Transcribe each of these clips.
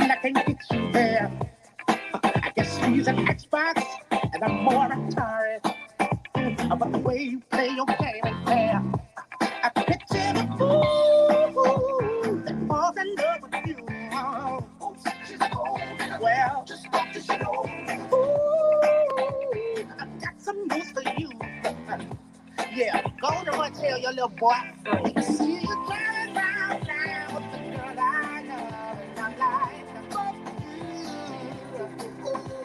and I can't get you there. I guess she's an Xbox and I'm more Atari. But the way you play your game ain't fair. I picture the fool that falls in love with you. Oh, she's a gold. Well, just talk to show. Ooh, I've got some news for you. Yeah, go to and tell your little boy. See you driving round town with the girl I love, and I'm like, fuck you.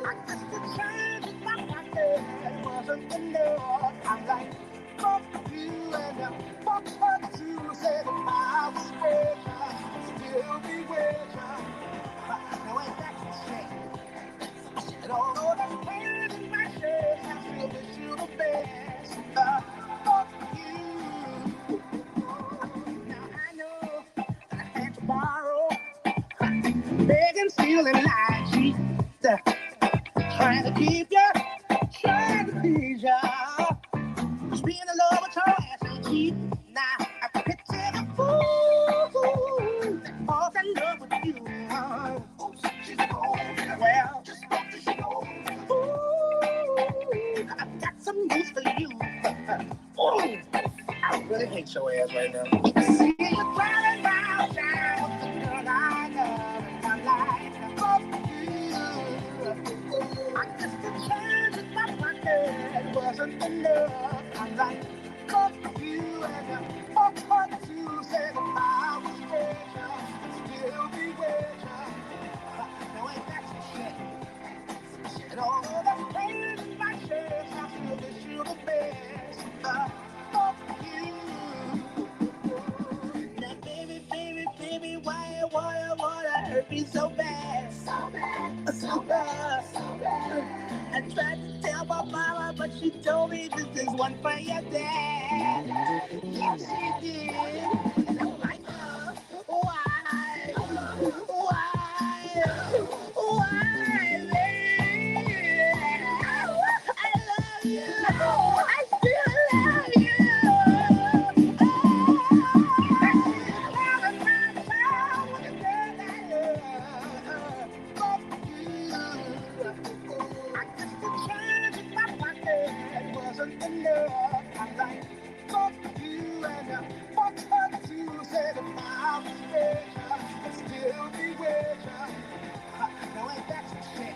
I guess the change in my pocket wasn't enough. I'm like, fuck you, and fuck her too. Said if I was with her, still be with her. Now ain't that the shame? And although there's pain in my shirt, I still wish you the best. Fuck you. Now I know I had to borrow, begging, stealing, lying, cheating, trying to keep you, trying to please you. Just being in love with your ass ain't cheap. Now I can picture the fool that falls in love with you. Oh, she's cold. Well, just talk to show. Ooh, I've got some news for you. Oh, I really hate your ass right now. See you driving round town with the girl I love, and I'm like, fuck you. I guess the change in my pocket wasn't enough. I'm like, fuck you, and fuck her too. Said if I was with you, I'd still be with you. Now ain't that some shit? And although that's pain in my chest, I still wish you the best. Fuck you. Now baby, why hurt me so bad? So bad. I tried to tell my mama, but she told me this is one for your dad. Yes, she did. And I'm like, why? Baby? I love you. I still love you. I'm like, fuck you, and fuck her too. Said if I was with her, I'd still be with her. Now ain't that some shit?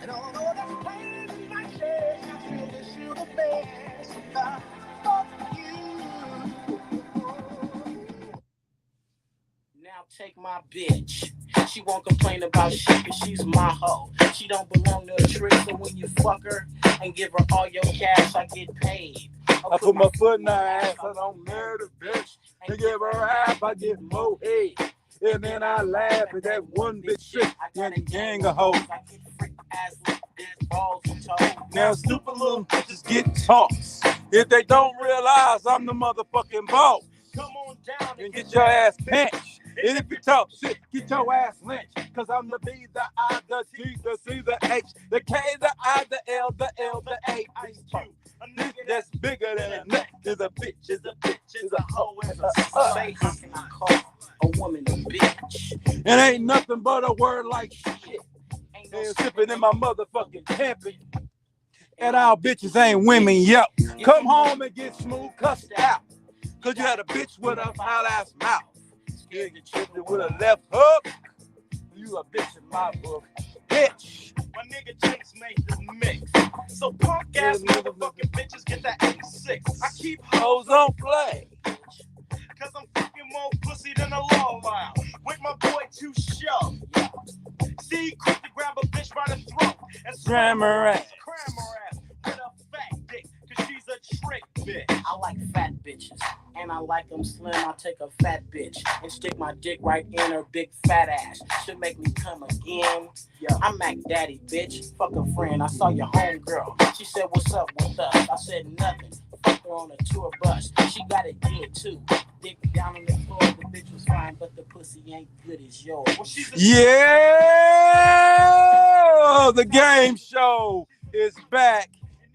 And although that's pain in my chest, I still wish you the best. Fuck you. Now take my bitch. She won't complain about shit cause she's my hoe. She don't belong to a trick, so when you fuck her and give her all your cash, I get paid. I put my foot in her ass, I don't marry the bitch. And give her half, I get more head. And then I laugh at that one bitch shit. And a gang of hoes. I get freak ass with dead balls and toes. Now stupid little bitches get tossed. If they don't realize I'm the motherfucking boss. Come on down and get your ass pinched. And if you talk shit, get your ass lynched. Cause I'm the B, the I, the T, the C, the H, the K, the I, the L, the L, the A. A nigga that's bigger than a neck is a bitch, is a bitch, is a hoe, is a say how can I call a woman a bitch? It ain't nothing but a word like shit. And sipping in my motherfucking camping. And our bitches ain't women, yo. Come home and get smooth cussed out. Cause you had a bitch with a foul ass mouth. You get chipped with a left hook. You a bitch in my book. Bitch. My nigga Chase made this mix. So punk ass motherfucking bitches get that 86. I keep hoes on play. Cause I'm fucking more pussy than a law loud. With my boy Too Shove. See, quick to grab a bitch by the throat and Cram her ass. With a fat dick. Cause she's a trick bitch. I like fat bitches. And I like them slim. I take a fat bitch and stick my dick right in her big fat ass. Should make me come again. Yeah. I'm Mac Daddy, bitch. Fuck a friend. I saw your homegirl. She said, what's up with us? I said, nothing. Fuck her on a tour bus. She got it good too. Dick down on the floor. The bitch was fine, but the pussy ain't good as yours. Well, yeah! The game show is back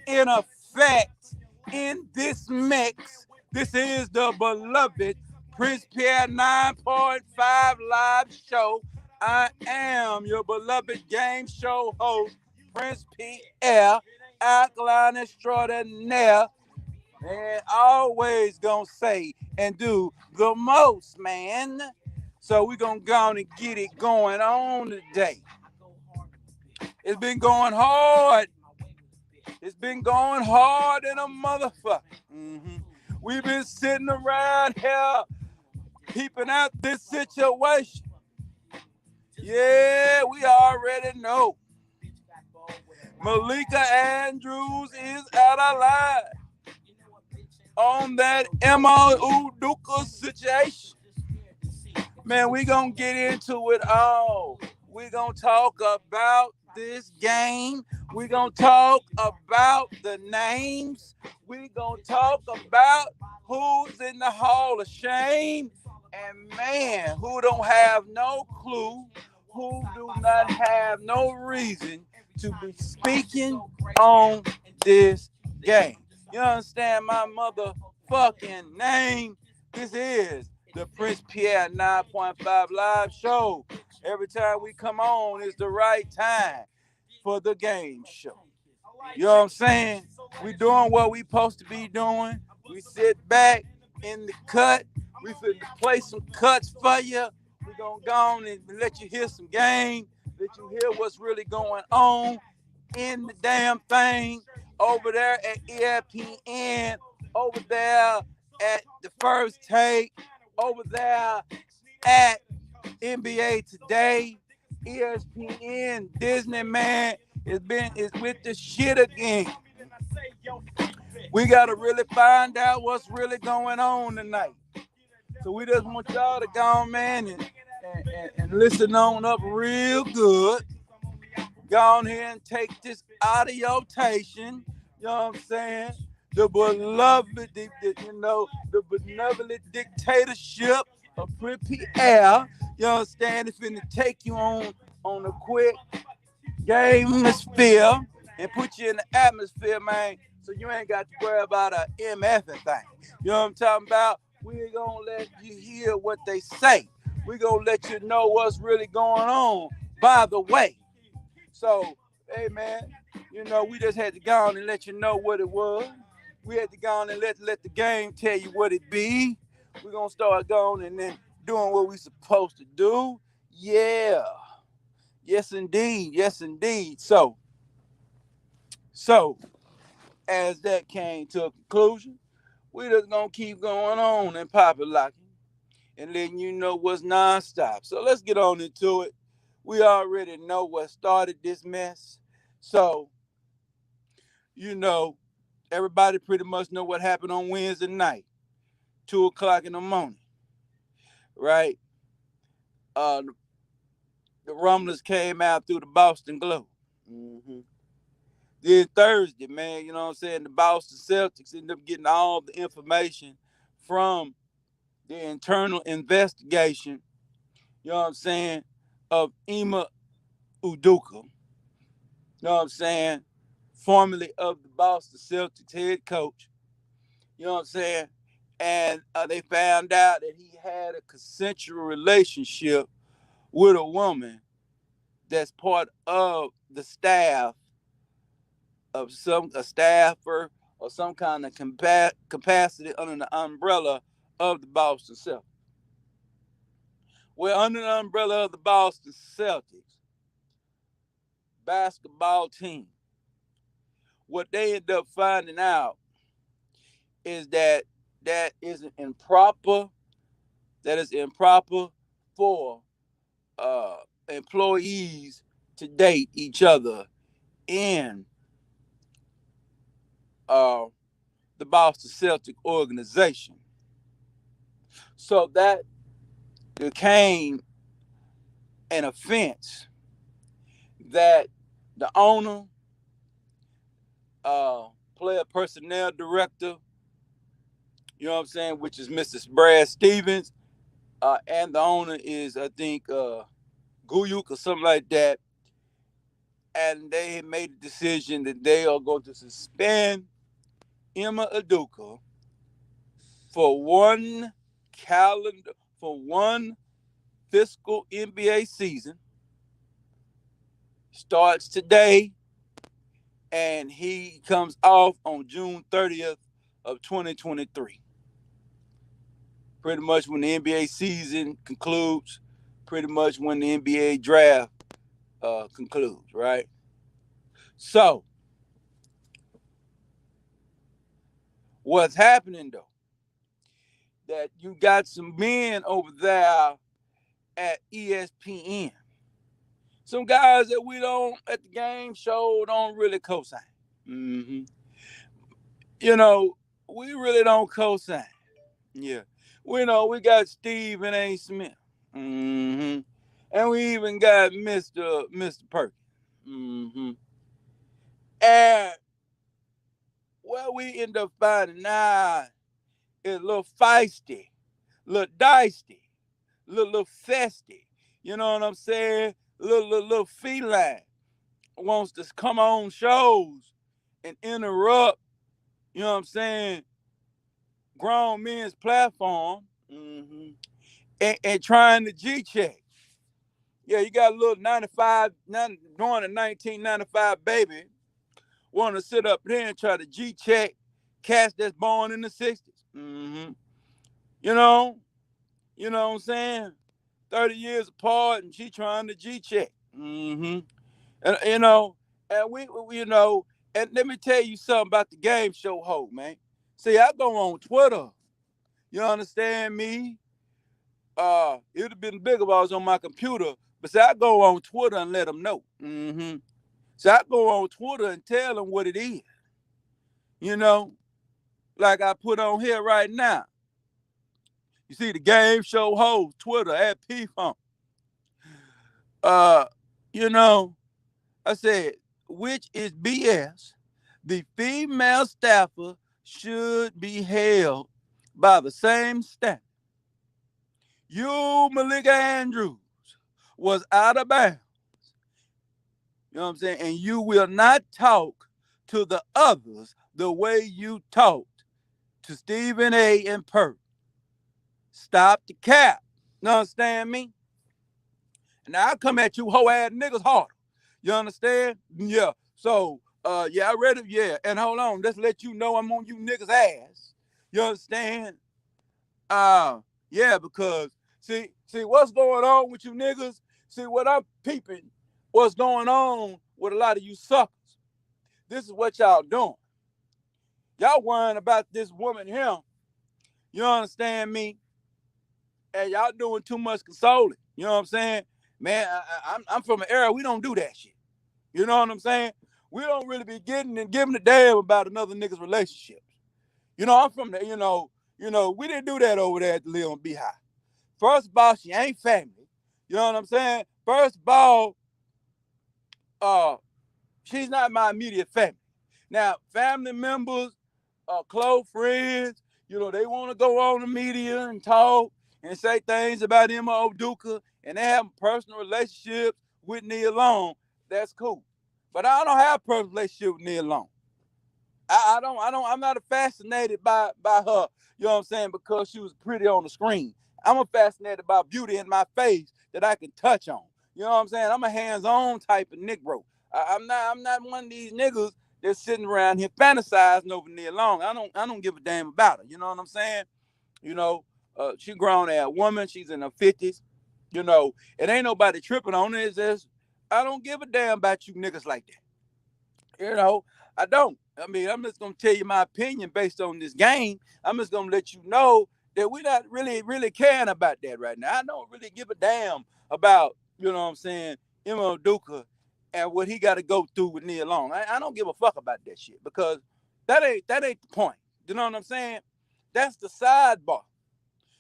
in effect in this mix. This is the beloved Prince Pierre 9.5 live show I am your beloved game show host, Prince Pierre, outline extraordinaire, and always gonna say and do the most, man. So we gonna go on and get it going on today. It's been going hard. It's been going hard in a motherfucker. We've been sitting around here peeping out this situation. Yeah, we already know. Maleka Andrews is out of line on that Emma Udoka situation. Man, we gonna get into it all. We gonna talk about this game. We gonna talk about the names. We gonna talk about who's in the Hall of Shame. And man, who don't have no clue, who do not have no reason to be speaking on this game. You understand my motherfucking name? This is the Prince Pierre 9.5 live show. Every time we come on, it's the right time for the game show. You know what I'm saying? We doing what we supposed to be doing. We sit back in the cut. We finna play some cuts for you. We gonna go on and let you hear some game. Let you hear what's really going on in the damn thing over there at ESPN, over there at the First Take, over there at NBA Today, ESPN, Disney, man, is with the shit again. We gotta really find out what's really going on tonight. So we just want y'all to go on, man, and listen on up real good. Go on here and take this audiotation. You know what I'm saying? The beloved, the benevolent dictatorship of Prince Air. You understand? It's finna take you on a quick game sphere and put you in the atmosphere, man. So you ain't got to worry about a MF thing. You know what I'm talking about? We ain't gonna let you hear what they say. We gonna let you know what's really going on. By the way, so hey man, we just had to go on and let you know what it was. We had to go on and let the game tell you what it be. We're gonna start going and then doing what we supposed to do. Yeah. Yes indeed. Yes indeed. So as that came to a conclusion, we just gonna keep going on and pop it locking and letting you know what's nonstop. So let's get on into it. We already know what started this mess. So, everybody pretty much know what happened on Wednesday night, 2:00 in the morning, right? The Rumblers came out through the Boston Globe. Mm-hmm. Then Thursday, man, you know what I'm saying? The Boston Celtics ended up getting all the information from the internal investigation, you know what I'm saying, of Ema Udoka, you know what I'm saying, formerly of the Boston Celtics head coach, you know what I'm saying, and they found out that he had a consensual relationship with a woman that's part of the staff of a staffer or some kind of capacity under the umbrella of the Boston Celtics. Well, under the umbrella of the Boston Celtics basketball team, what they end up finding out is that is improper. That is improper for employees to date each other in uh, the Boston Celtic organization. So that became an offense that the owner, player personnel director, you know what I'm saying, which is Mr. Brad Stevens, and the owner is, I think, Guyuk or something like that. And they had made a decision that they are going to suspend Emma Udoka for one fiscal NBA season starts today, and he comes off on June 30th of 2023. Pretty much when the NBA season concludes, pretty much when the NBA draft concludes, right? So, what's happening though? That you got some men over there at ESPN. Some guys that we don't at the game show don't really co-sign. Mm-hmm. You know, we really don't co-sign. Yeah. We know we got Stephen A. Smith. Mm-hmm. And we even got Mr. Perkins. Mm-hmm. And what we end up finding now is a little feisty, a little dicey, a little festy. You know what I'm saying? Little feline wants to come on shows and interrupt, you know what I'm saying, grown men's platform, mm-hmm, and trying to G-check. Yeah, you got a little 95, born in 1995 baby, want to sit up there and try to G-check cats that's born in the 60s. Mm-hmm. You know what I'm saying? 30 years apart, and she trying to G-check. Mm-hmm. And, and and let me tell you something about the game show hoe, man. See, I go on Twitter. You understand me? It would have been bigger if I was on my computer. But see, I go on Twitter and let them know. Mm-hmm. So I go on Twitter and tell them what it is. You know, like I put on here right now. You see the game show hoe, Twitter at P-Funk. You know, I said, which is BS. The female staffer should be held by the same standard. You, Maleka Andrews, was out of bounds. You know what I'm saying? And you will not talk to the others the way you talked to Stephen A. and Perk. Stop the cap. You understand me? And now I come at you hoe ass niggas harder. You understand? Yeah. So, yeah, I read it. Yeah. And hold on, let's let you know I'm on you niggas ass. You understand? Yeah, because see what's going on with you niggas. See what I'm peeping. What's going on with a lot of you suckers? This is what y'all doing. Y'all worrying about this woman here. You understand me? And y'all doing too much consoling. You know what I'm saying? Man, I'm from an era we don't do that shit. You know what I'm saying? We don't really be getting and giving a damn about another nigga's relationships. You know, I'm from the, we didn't do that over there at the Leon Beehive. First of all, she ain't family. You know what I'm saying? First of all, she's not my immediate family. Now, family members, close friends, they want to go on the media and talk and say things about Emma Udoka, and they have personal relationships with Nia Long. That's cool. But I don't have a personal relationship with Nia Long. I'm not fascinated by her, you know what I'm saying, because she was pretty on the screen. I'm fascinated by beauty in my face that I can touch on. You know what I'm saying? I'm a hands-on type of Negro. I'm not one of these niggas that's sitting around here fantasizing over Nia Long. I don't give a damn about her. You know what I'm saying? She grown ass woman. She's in her 50s. It ain't nobody tripping on it. It's just, I don't give a damn about you niggas like that. I don't. I mean, I'm just gonna tell you my opinion based on this game. I'm just gonna let you know that we're not really caring about that right now. I don't really give a damn about, you know what I'm saying, Emma Udoka and what he got to go through with Nia Long. I don't give a fuck about that shit because that ain't the point. You know what I'm saying? That's the sidebar.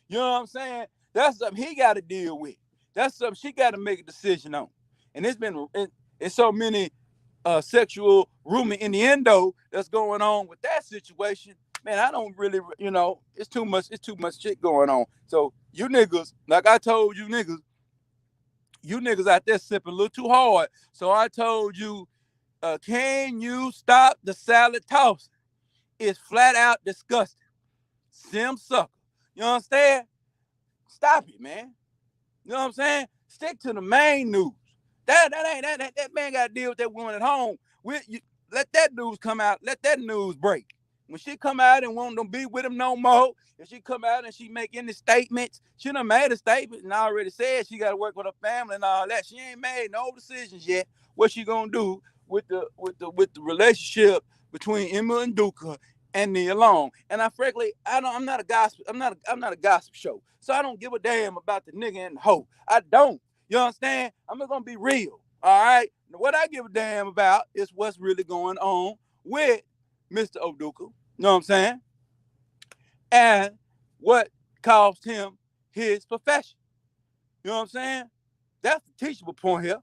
You know what I'm saying? That's something he got to deal with. That's something she got to make a decision on. And it's so many sexual rumor innuendo that's going on with that situation. Man, I don't really, it's too much shit going on. So you niggas, like I told you niggas out there sipping a little too hard. So I told you, can you stop the salad tossing? It's flat out disgusting. Sim sucker. You understand? Stop it, man. You know what I'm saying? Stick to the main news. That man got to deal with that woman at home. Let that news come out. Let that news break. When she come out and won't be with him no more, if she come out and she make any statements, she done made a statement and already said she got to work with her family and all that. She ain't made no decisions yet. What she gonna do with the relationship between Emma and Udoka and Nia Long? And frankly, I'm not a gossip. I'm not a gossip show. So I don't give a damn about the nigga and the hoe. I don't. You understand? I'm just gonna be real. All right. What I give a damn about is what's really going on with Mr. Udoka. You know what I'm saying? And what caused him his profession. You know what I'm saying? That's the teachable point here.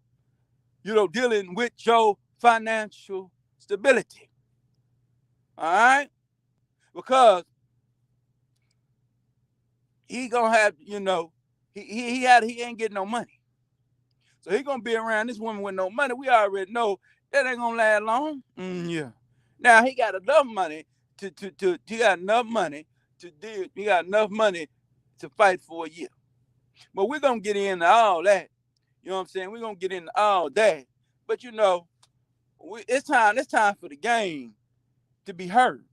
Dealing with your financial stability. All right? Because he gonna have, he ain't getting no money. So he gonna be around this woman with no money. We already know that ain't gonna last long. Yeah. Now he got enough money he got enough money to deal. He got enough money to fight for a year. But we're gonna get into all that. You know what I'm saying? We're gonna get into all that. But it's time for the game to be heard.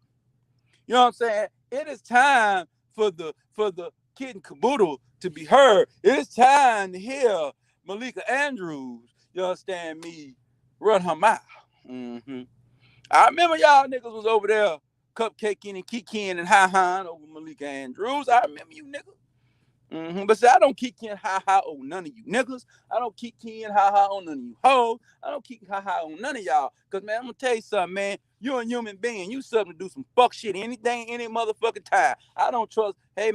You know what I'm saying? It is time for the kid and caboodle to be heard. It is time to hear Maleka Andrews, you understand me, run her mouth. Mm-hmm. I remember y'all niggas was over there cupcaking and kikiing and ha-haing over Maleka Andrews. I remember you niggas. Mm-hmm. But see, I don't kick in ha-ha on none of you niggas. I don't kick in ha-ha on none of you hoes. I don't kick ha-ha on none of y'all. Because, man, I'm going to tell you something, man. You're a human being. You something to do some fuck shit anything, any motherfucking time. I don't trust a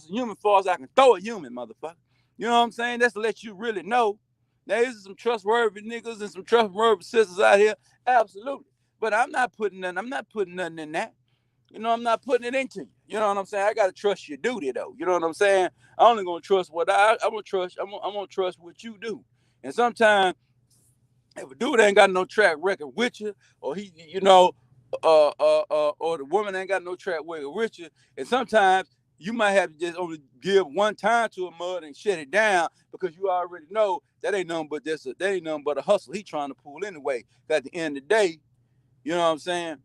human as far as I can throw a human, motherfucker. You know what I'm saying? That's to let you really know. Now, there's some trustworthy niggas and some trustworthy sisters out here. Absolutely. But I'm not putting nothing in that. I'm not putting it into you. You know what I'm saying? I gotta trust your duty though. You know what I'm saying? I only gonna trust what I'm gonna trust. I'm gonna trust what you do. And sometimes if a dude ain't got no track record with you, or or the woman ain't got no track record with you, and sometimes you might have to just only give one time to a mud and shut it down because you already know that ain't nothing but a hustle he trying to pull anyway. At the end of the day, you know what I'm saying?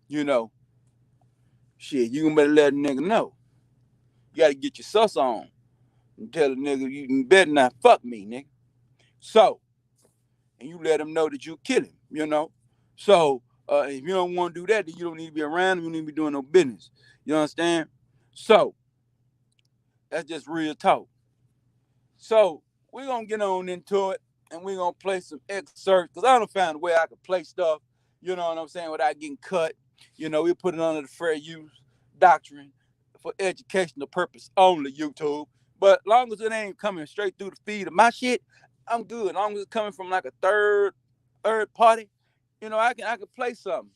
You know, shit, you can better let a nigga know. You gotta get your sus on and tell the nigga you better not fuck me, nigga. So, and you let him know that you kill him. So, if you don't want to do that, then you don't need to be around him. You don't need to be doing no business. You understand? So, that's just real talk. So, we're gonna get on into it and we're gonna play some excerpts because I don't find a way I can play stuff, you know what I'm saying, without getting cut. We put it under the fair use doctrine for educational purpose only, YouTube. But as long as it ain't coming straight through the feed of my shit, I'm good. As long as it's coming from like a third party, I can play something.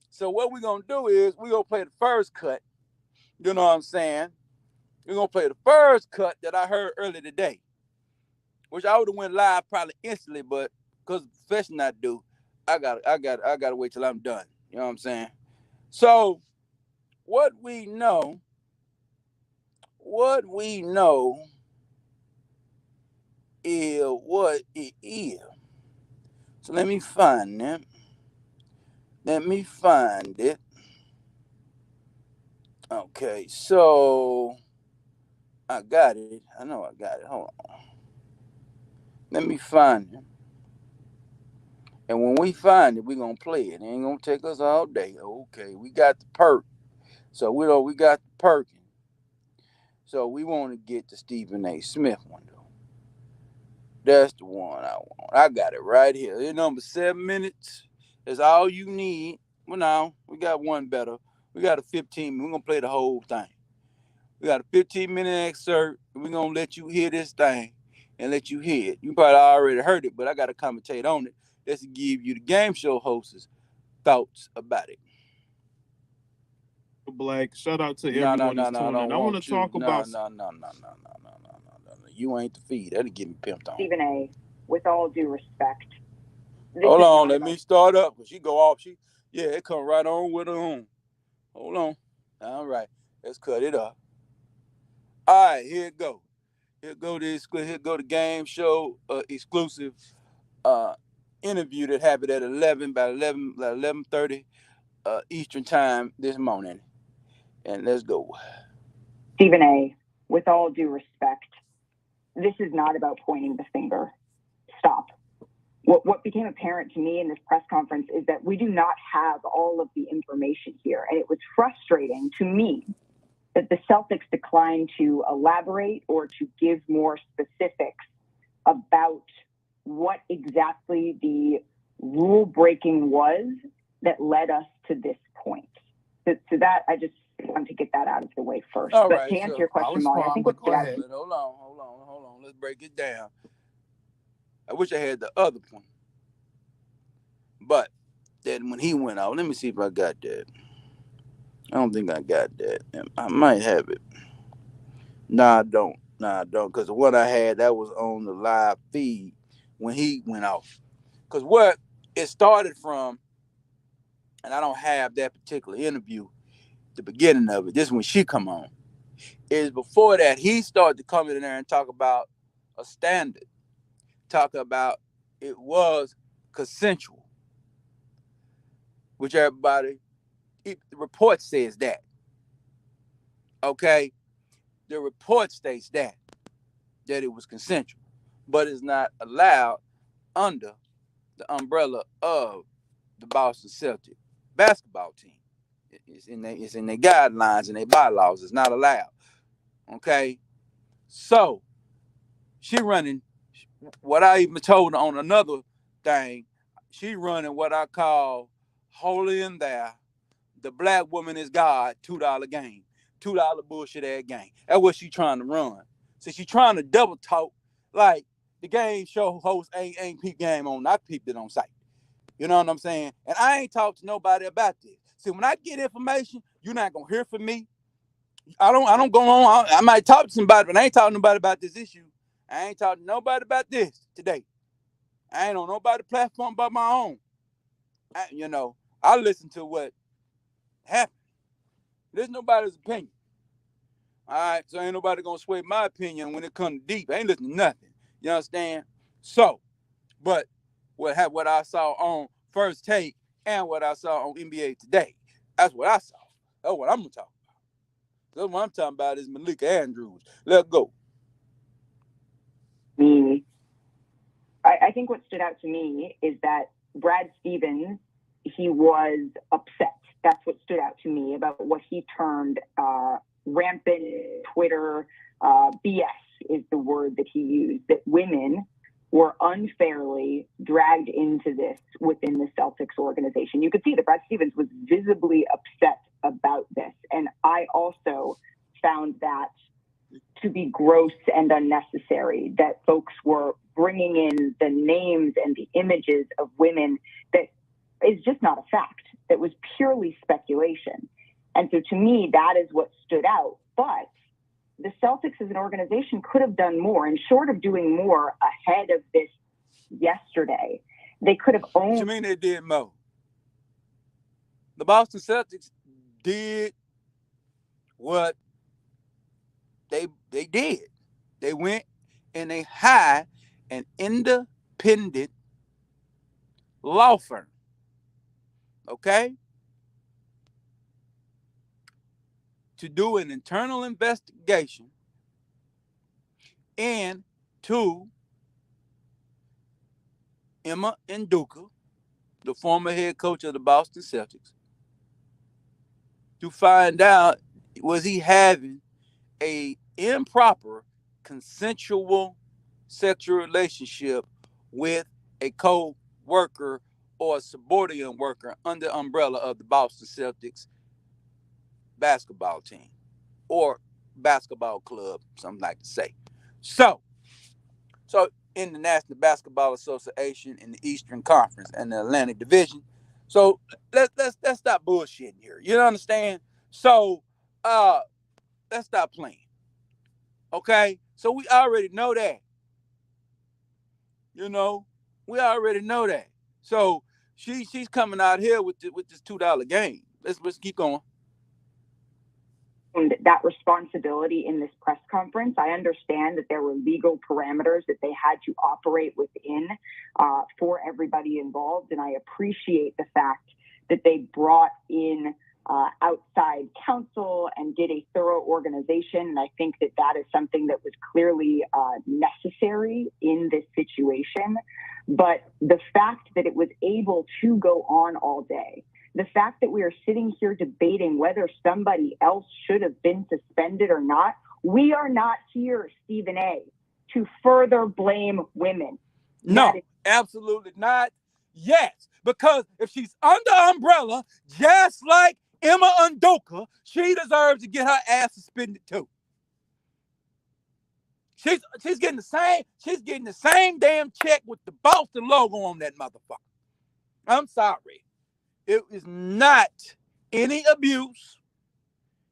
So what we're gonna do is we're gonna play the first cut. You know what I'm saying? We're gonna play the first cut that I heard earlier today, which I would have went live probably instantly, but because of the profession I do, I gotta wait till I'm done. You know what I'm saying? So what we know is what it is. So let me find it. Let me find it. Okay, so I got it. I know I got it. Hold on. Let me find it. And when we find it, we're gonna play it. It ain't gonna take us all day. Okay, we got the perk. So we got the perk. So we want to get the Stephen A. Smith one though. That's the one I want. I got it right here. It's number 7 minutes. That's all you need. Well, now we got one better. We got a 15. We're gonna play the whole thing. We got a 15-minute excerpt. We're gonna let you hear this thing and let you hear it. You probably already heard it, but I gotta commentate on it. Just to give you the game show hosts' thoughts about it. Black, shout out to everyone that's tuning in. I want to talk about. No. You ain't the feed. That'll get me pimped on. Stephen A., with all due respect. Hold on, let me start up. Cause she go off. It come right on with her own. Hold on. All right, let's cut it up. All right, here it go. Here go the game show exclusive uh, interview that happened at 11 by 11:30 Eastern time this morning. And let's go. Stephen A., with all due respect, this is not about pointing the finger. Stop. What became apparent to me in this press conference is that we do not have all of the information here. And it was frustrating to me that the Celtics declined to elaborate or to give more specifics about what exactly the rule breaking was that led us to this point. So that I just want to get that out of the way first. All but right, to answer so your question, Molly, I think but what go stood out ahead. hold on. Let's break it down. I wish I had the other point. But then when he went out, let me see if I got that. I don't think I got that. I might have it. Nah, I don't. Because the one I had, that was on the live feed when he went off. Because what it started from, and I don't have that particular interview, the beginning of it, this is when she come on, is before that, he started to come in there and talk about a standard. Talk about it was consensual, which everybody, the report says that. Okay? The report states that it was consensual, but it's not allowed under the umbrella of the Boston Celtics basketball team. It's in their guidelines and their bylaws. It's not allowed. Okay, so she running what I even told her on another thing. She running what I call holy in there. The black woman is God $2 game, $2 bullshit ass game. That's what she trying to run. So she trying to double talk like the game show host ain't peep game on. I peeped it on site. You know what I'm saying? And I ain't talked to nobody about this. See, when I get information, you're not gonna hear from me. I don't go on. I might talk to somebody, but I ain't talking to nobody about this issue. I ain't talking to nobody about this today. I ain't on nobody platform but my own. I listen to what happened. There's nobody's opinion. All right, so ain't nobody gonna sway my opinion when it comes deep. I ain't listening to nothing. You understand? So, but what I saw on First Take and what I saw on NBA Today, that's what I saw. That's what I'm gonna talk about. That's what I'm talking about is Maleka Andrews. Let's go. me, I think what stood out to me is that Brad Stevens, he was upset. That's what stood out to me about what he termed rampant Twitter BS is the word that he used, that women were unfairly dragged into this within the Celtics organization. You could see that Brad Stevens was visibly upset about this. And I also found that to be gross and unnecessary, that folks were bringing in the names and the images of women that is just not a fact. That was purely speculation. And so to me, that is what stood out. But the Celtics as an organization could have done more. And short of doing more ahead of this yesterday, they could have owned. What you mean they did more? The Boston Celtics did what they did. They went and they hired an independent law firm. Okay? To do an internal investigation into Emma Udoka, the former head coach of the Boston Celtics, to find out was he having a improper consensual sexual relationship with a co-worker or a subordinate worker under the umbrella of the Boston Celtics basketball team or basketball club, something like to say. So in the National Basketball Association in the Eastern Conference and the Atlantic Division. So let's stop bullshitting here. You understand? So let's stop playing. Okay? So we already know that. We already know that. So she's coming out here with this $2 game. Let's keep going. that responsibility in this press conference. I understand that there were legal parameters that they had to operate within for everybody involved, and I appreciate the fact that they brought in outside counsel and did a thorough organization. And I think that that is something that was clearly necessary in this situation. But the fact that it was able to go on all day, the fact that we are sitting here debating whether somebody else should have been suspended or not, we are not here, Stephen A., to further blame women. No, absolutely not. Yes, because if she's under umbrella, just like Emma Udoka, she deserves to get her ass suspended too. She's getting the same damn check with the Boston logo on that motherfucker. I'm sorry. It is not any abuse.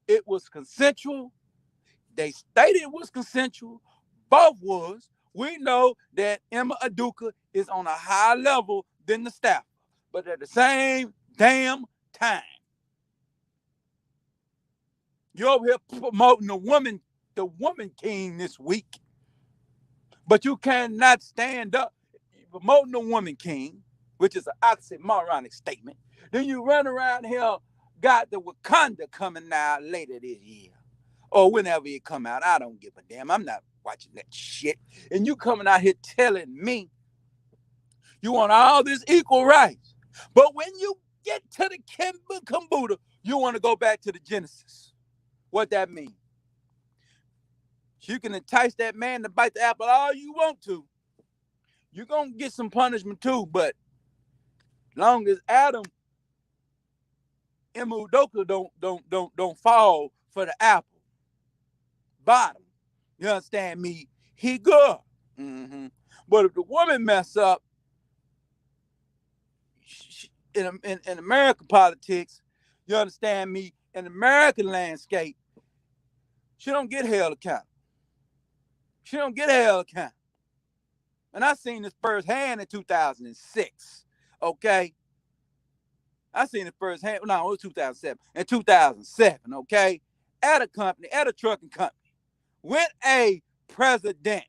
It was consensual. They stated it was consensual. Both was. We know that Emma Udoka is on a higher level than the staff, but at the same damn time, you're over here promoting the woman king this week, but you cannot stand up promoting the woman king, which is an oxymoronic statement. Then you run around here, got the Wakanda coming out later this year, or whenever it come out. I don't give a damn. I'm not watching that shit. And you coming out here telling me you want all this equal rights, but when you get to the Kimbuda, you want to go back to the Genesis. What that mean? You can entice that man to bite the apple all you want to. You're gonna get some punishment too, but long as Adam and Udoka don't fall for the apple bottom, you understand me? He good. Mm-hmm. But if the woman mess up in American politics, you understand me? In American landscape, she don't get held accountable. She don't get held accountable. And I seen this firsthand in 2006. Okay. I seen it firsthand. No, it was 2007. In 2007, okay, at a company, at a trucking company, with a president.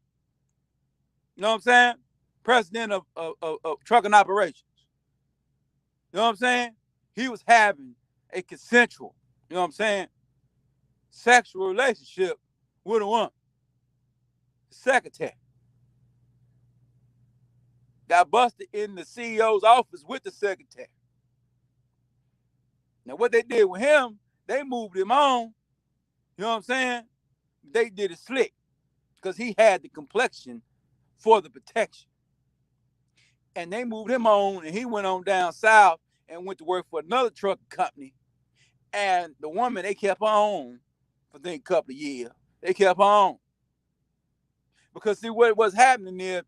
You know what I'm saying? President of trucking operations. You know what I'm saying? He was having a consensual, you know what I'm saying, sexual relationship with a woman. Secretary. Got busted in the CEO's office with the secretary. Now, what they did with him, they moved him on. You know what I'm saying? They did it slick because he had the complexion for the protection. And they moved him on, and he went on down south and went to work for another trucking company. And the woman, they kept her on for I think a couple of years. They kept her on. Because see, what was happening there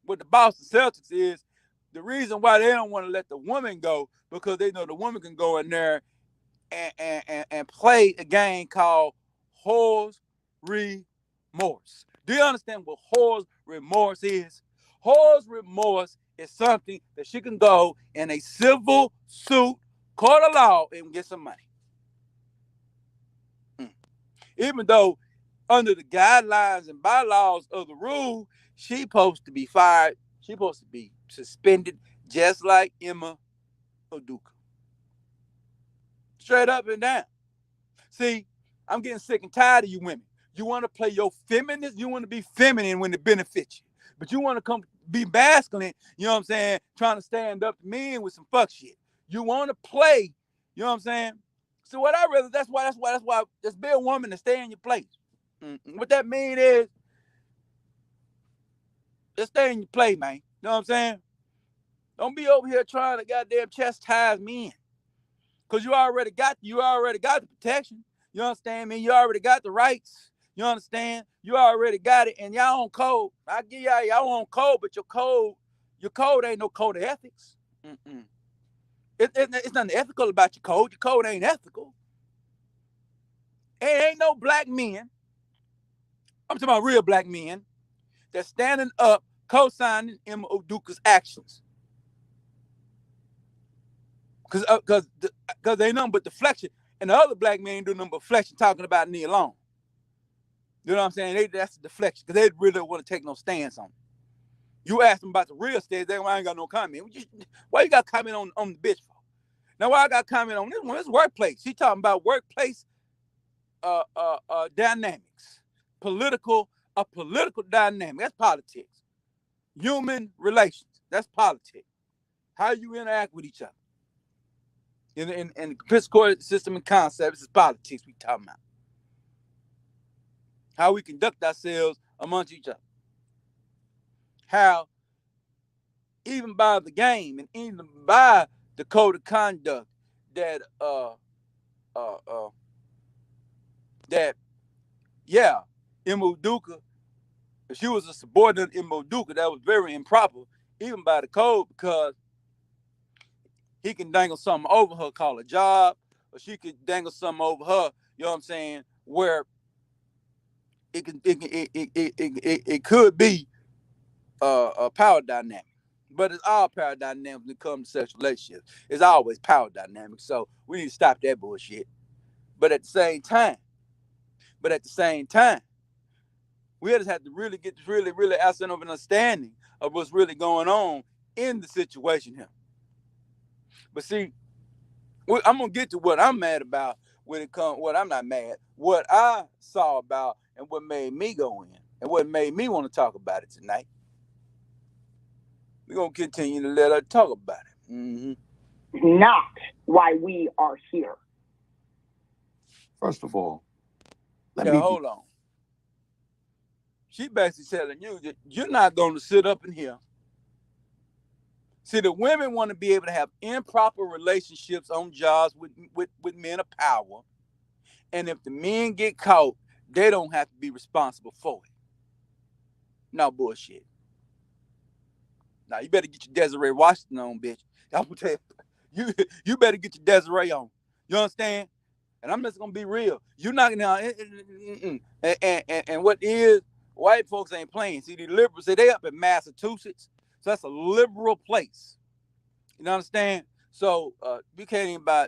with the Boston Celtics is the reason why they don't want to let the woman go, because they know the woman can go in there and play a game called whore's remorse. Do you understand what whore's remorse is? Whore's remorse is something that she can go in a civil suit, court of law, and get some money. Even though under the guidelines and bylaws of the rule, she's supposed to be fired. She's supposed to be suspended, just like Emma Udoka. Straight up and down. See, I'm getting sick and tired of you women. You want to play your feminist, you want to be feminine when it benefits you. But you want to come be masculine, you know what I'm saying, trying to stand up to men with some fuck shit. You want to play, you know what I'm saying? So what I rather, that's why just be a woman and stay in your place. What that mean is, just stay in your place, man. You know what I'm saying? Don't be over here trying to goddamn chastise men. Because you already got the protection. You understand me? You already got the rights. You understand? You already got it, and y'all on code. I give y'all on code, but your code ain't no code of ethics. It's nothing ethical about your code. Your code ain't ethical. It ain't no black men. I'm talking about real black men that's standing up, co-signing Emma Udoka's actions. Because they nothing but deflection. And the other black men ain't doing nothing but flexing, talking about Nia Long. You know what I'm saying? That's a deflection because they really don't want to take no stance on it. You ask them about the real stance, they ain't got no comment. Why you got to comment on the bitch for? Now, why I got to comment on this one? It's workplace. She talking about workplace dynamics, political dynamic. That's politics. Human relations. That's politics. How you interact with each other. In the Episcopal system and concepts is politics we talking about. How we conduct ourselves amongst each other. How even by the game and even by the code of conduct that in Udoka, if she was a subordinate in Udoka, that was very improper, even by the code, because he can dangle something over her, call a job, or she could dangle something over her, you know what I'm saying, where it could be a power dynamic. But it's all power dynamics when it comes to sexual relationships. It's always power dynamics. So we need to stop that bullshit. But at the same time, we just have to really get this really outside of an understanding of what's really going on in the situation here. But see, I'm gonna get to what I'm mad about when it comes. What I'm not mad. What I saw about and what made me go in and what made me want to talk about it tonight. We're gonna continue to let her talk about it. Mm-hmm. Not why we are here. First of all, hold on. She basically telling you that you're not going to sit up in here. See, the women want to be able to have improper relationships on jobs with men of power. And if the men get caught, they don't have to be responsible for it. No bullshit. Now, you better get your Desiree Washington on, bitch. I'm going to tell you better get your Desiree on. You understand? And I'm just going to be real. You're not going to... And what is... White folks ain't playing. See, the liberals, they up in Massachusetts. So that's a liberal place. You understand? So you can't even buy,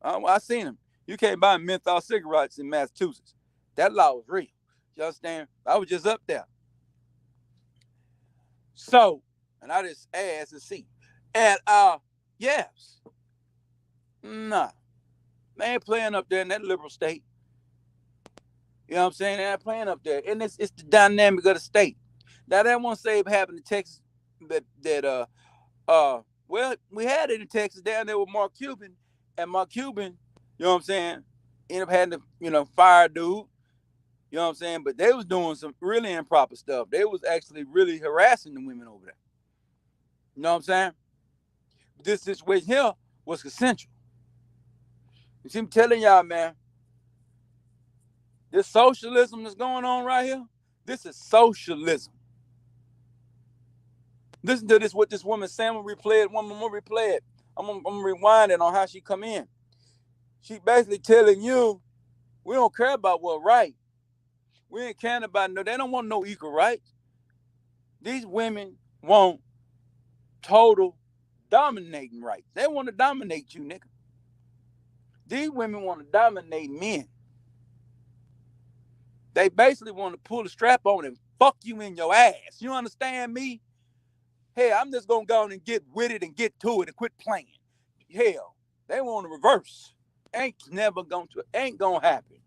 I seen them. You can't buy menthol cigarettes in Massachusetts. That law was real. You understand? I was just up there. So, and I just asked to see. And yes. Nah. They ain't playing up there in that liberal state. You know what I'm saying? They're playing up there. And it's the dynamic of the state. Now, that won't say it happened in Texas well, we had it in Texas down there with Mark Cuban. And Mark Cuban, you know what I'm saying, ended up having to, fire dude. You know what I'm saying? But they was doing some really improper stuff. They was actually really harassing the women over there. You know what I'm saying? But this situation here was consensual. You see, I'm telling y'all, man, this socialism that's going on right here, this is socialism. Listen to this, what this woman saying. I'm going to replay it. I'm going to rewind it on how she come in. She basically telling you, we don't care about what's right. We ain't caring about they don't want no equal rights. These women want total dominating rights. They want to dominate you, nigga. These women want to dominate men. They basically want to pull the strap on and fuck you in your ass. You understand me? Hey, I'm just going to go on and get with it and get to it and quit playing. Hell, they want to reverse. Ain't going to happen.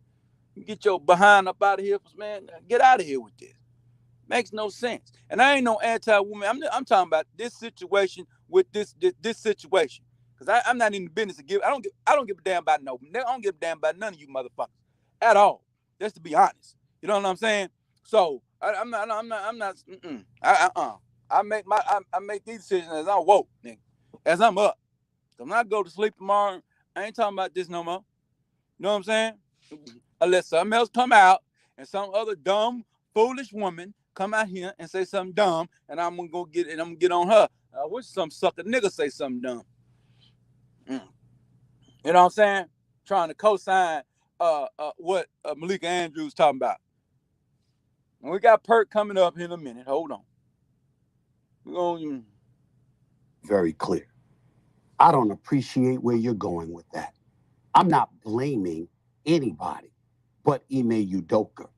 You get your behind up out of here, man. Get out of here with this. Makes no sense. And I ain't no anti-woman. I'm talking about this situation with this situation. Because I'm not in the business of give. I don't give a damn about no. I don't give a damn about none of you motherfuckers at all. Just to be honest. You know what I'm saying? So I'm not. I make these decisions as I'm woke, nigga. As I'm up. When I go to sleep tomorrow, I ain't talking about this no more. You know what I'm saying? Unless something else come out and some other dumb, foolish woman come out here and say something dumb, and I'm gonna go get it and I'm gonna get on her. I wish some sucker nigga say something dumb. You know what I'm saying? Trying to co-sign what Maleka Andrews talking about. And we got Perk coming up in a minute. Hold on. We're going very clear. I don't appreciate where you're going with that. I'm not blaming anybody but Ime Udoka.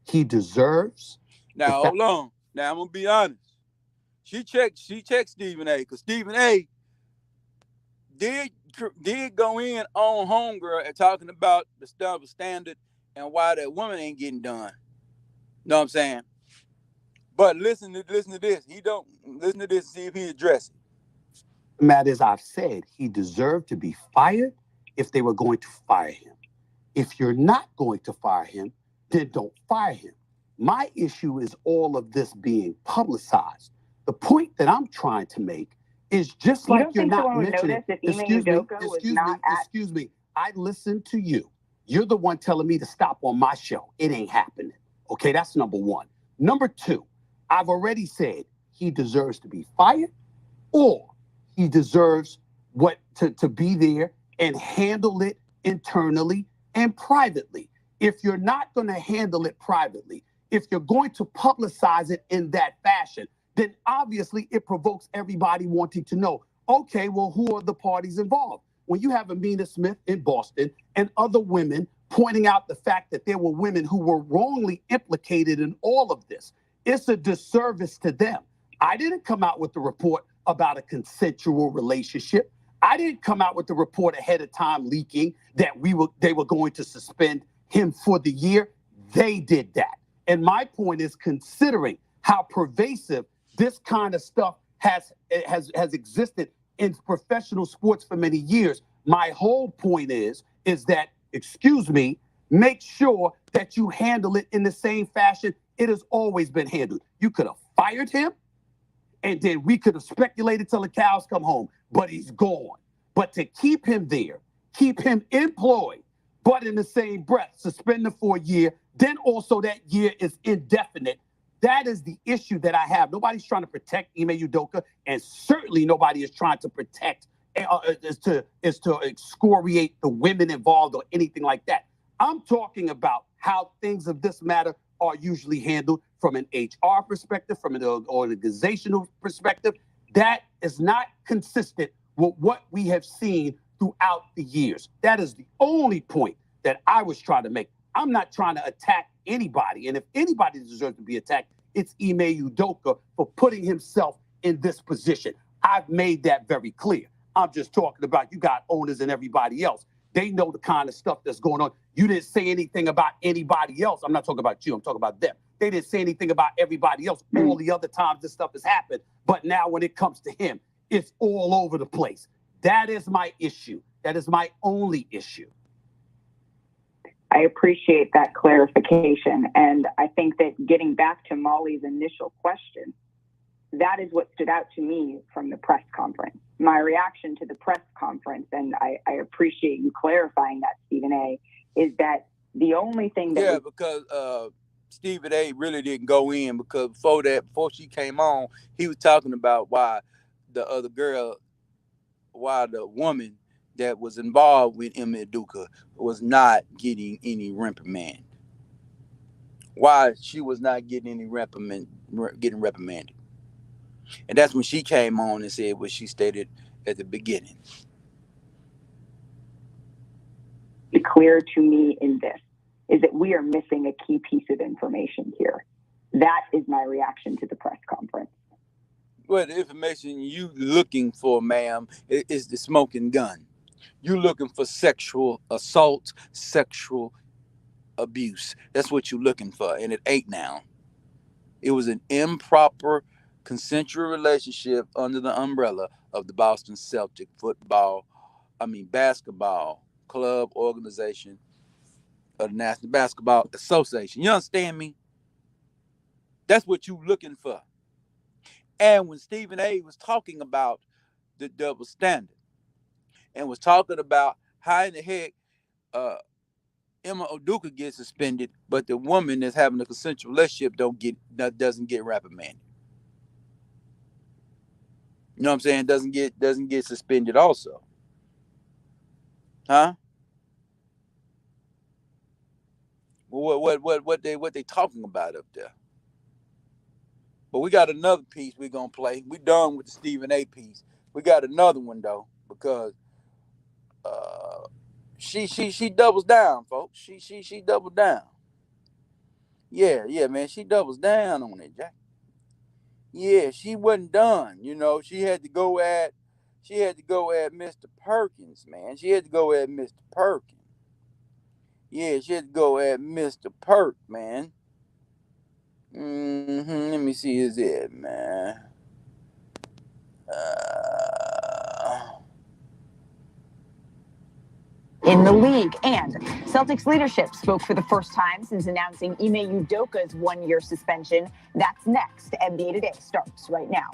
He deserves the Now fact. hold on. Now I'm gonna be honest. She checked Stephen A. Because Stephen A. did did go in on Homegirl and talking about the double standard and why that woman ain't getting done. Know what I'm saying? But listen to this. He don't listen to this and see if he addresses it. Matt, as I've said, he deserved to be fired if they were going to fire him. If you're not going to fire him, then don't fire him. My issue is all of this being publicized. The point that I'm trying to make is just You like don't you're think not someone would mentioning. notice if Ime Udoka was not at... Excuse me. I listened to you. You're the one telling me to stop on my show. It ain't happening. Okay, that's number one. Number two, I've already said he deserves to be fired, or he deserves to be there and handle it internally and privately. If you're not going to handle it privately, if you're going to publicize it in that fashion, then obviously it provokes everybody wanting to know, okay, well, who are the parties involved? When you have Amina Smith in Boston and other women pointing out the fact that there were women who were wrongly implicated in all of this, it's a disservice to them. I didn't come out with the report about a consensual relationship. I didn't come out with the report ahead of time leaking that they were going to suspend him for the year. They did that. And my point is, considering how pervasive this kind of stuff has existed in professional sports for many years, my whole point is that, excuse me, make sure that you handle it in the same fashion it has always been handled. You could have fired him, and then we could have speculated till the cows come home, but he's gone. But to keep him there, keep him employed, but in the same breath, suspend him for a year, then also that year is indefinite. That is the issue that I have. Nobody's trying to protect Ime Udoka, and certainly nobody is trying to protect, is to excoriate the women involved or anything like that. I'm talking about how things of this matter are usually handled from an HR perspective, from an organizational perspective. That is not consistent with what we have seen throughout the years. That is the only point that I was trying to make. I'm not trying to attack anybody. And if anybody deserves to be attacked, it's Ime Udoka for putting himself in this position. I've made that very clear. I'm just talking about, you got owners and everybody else. They know the kind of stuff that's going on. You didn't say anything about anybody else. I'm not talking about you. I'm talking about them. They didn't say anything about everybody else all the other times this stuff has happened. But now when it comes to him, it's all over the place. That is my issue. That is my only issue. I appreciate that clarification. And I think that getting back to Molly's initial question, that is what stood out to me from the press conference. My reaction to the press conference, and I appreciate you clarifying that, Stephen A., is that the only thing that... because Stephen A. really didn't go in, because before she came on, he was talking about why the woman that was involved with Ime Udoka was not getting any reprimand. Why she was not getting any reprimanded. And that's when she came on and said what she stated at the beginning. Clear to me in this is that we are missing a key piece of information here. That is my reaction to the press conference. Well, the information you looking for, ma'am, is the smoking gun. You looking for sexual assault, sexual abuse. That's what you looking for, and it ain't now. It was an improper consensual relationship under the umbrella of the Boston Celtic basketball club organization of the National Basketball Association. You understand me? That's what you looking for. And when Stephen A. was talking about the double standard and was talking about how in the heck Ime Udoka gets suspended, but the woman that's having a consensual relationship doesn't get reprimanded. You know what I'm saying? Doesn't get suspended also. Huh? What they talking about up there? But we got another piece we're gonna play. We done with the Stephen A. piece. We got another one though, because she doubles down, folks. She doubles down. Yeah, man. She doubles down on it, Jack. Yeah, she wasn't done. She had to go at Mr. Perkins, man. She had to go at Mr. Perkins. Yeah, she had to go at Mr. Perk, man. Let me see his head, man. In the league. And Celtics leadership spoke for the first time since announcing Ime Udoka's one-year suspension. That's next. NBA Today starts right now.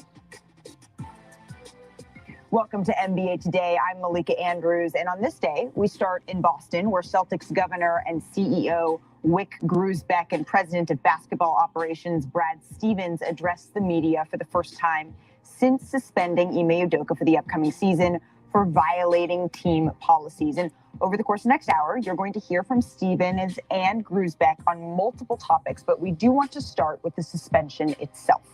Welcome to NBA Today. I'm Maleka Andrews. And on this day, we start in Boston, where Celtics governor and CEO Wyc Grousbeck and president of basketball operations Brad Stevens addressed the media for the first time since suspending Ime Udoka for the upcoming season for violating team policies. And over the course of the next hour, you're going to hear from Stevens and Grousbeck on multiple topics, but we do want to start with the suspension itself.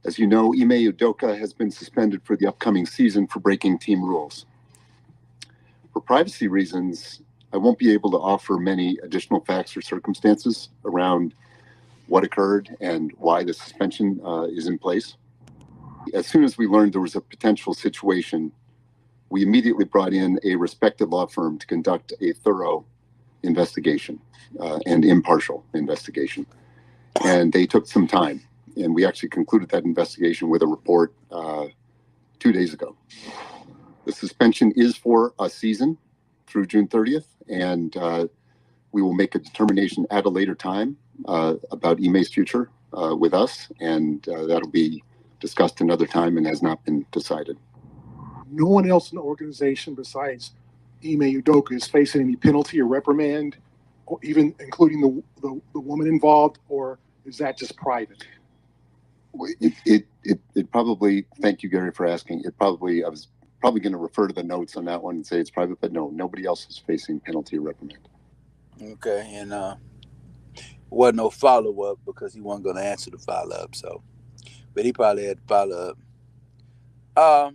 As you know, Ime Udoka has been suspended for the upcoming season for breaking team rules. For privacy reasons, I won't be able to offer many additional facts or circumstances around what occurred and why the suspension is in place. As soon as we learned there was a potential situation, we immediately brought in a respected law firm to conduct a thorough investigation and impartial investigation. And they took some time. And we actually concluded that investigation with a report 2 days ago. The suspension is for a season through June 30th, and we will make a determination at a later time about Ime's future with us, and that'll be discussed another time and has not been decided. No one else in the organization besides Ime Udoka is facing any penalty or reprimand, or even including the woman involved, or is that just private? It probably, thank you, Gary, for asking. I was probably going to refer to the notes on that one and say it's private, but no, nobody else is facing penalty or reprimand. Okay, and wasn't no follow up because he wasn't going to answer the follow up. So, but he probably had to follow up.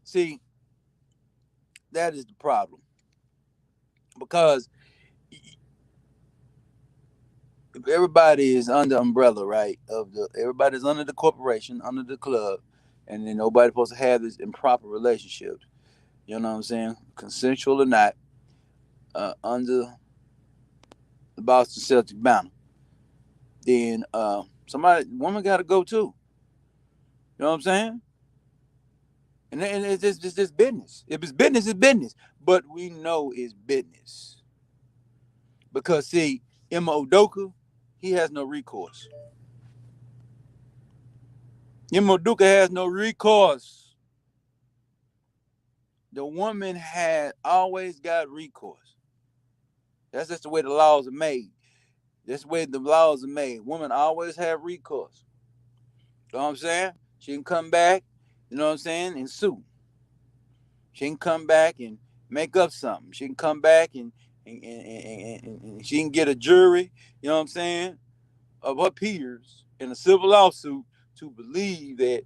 See, that is the problem, because if everybody is under umbrella, right, everybody's under the corporation, under the club, and then nobody's supposed to have this improper relationships, you know what I'm saying, consensual or not, under the Boston Celtic banner, then woman got to go too. You know what I'm saying? And it's just business. If it's business, it's business. But we know it's business. Because, see, Ime Udoka, he has no recourse. Ime Udoka has no recourse. The woman had always got recourse. That's just the way the laws are made. That's the way the laws are made. Women always have recourse. You know what I'm saying? She can come back, you know what I'm saying, and sue. She can come back and make up something. She can come back and she can get a jury, you know what I'm saying, of her peers in a civil lawsuit to believe that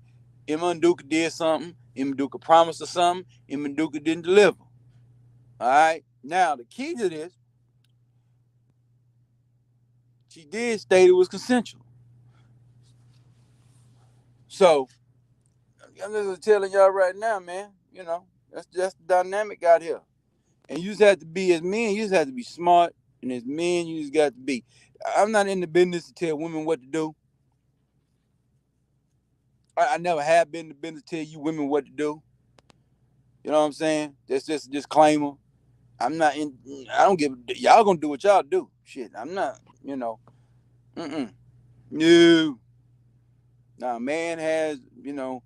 Ime Udoka did something, Ime Udoka promised her something, Ime Udoka didn't deliver. All right? Now, the key to this, she did state it was consensual. So, I'm just telling y'all right now, man, you know, that's the dynamic out here. And you just have to be, as men, you just have to be smart. And as men, you just got to be. I'm not in the business to tell women what to do. I never have been in the business to tell you women what to do. You know what I'm saying? That's just a disclaimer. I'm not in, I don't give, y'all gonna do what y'all do. Shit, I'm not, you know. No. Now, man has, you know,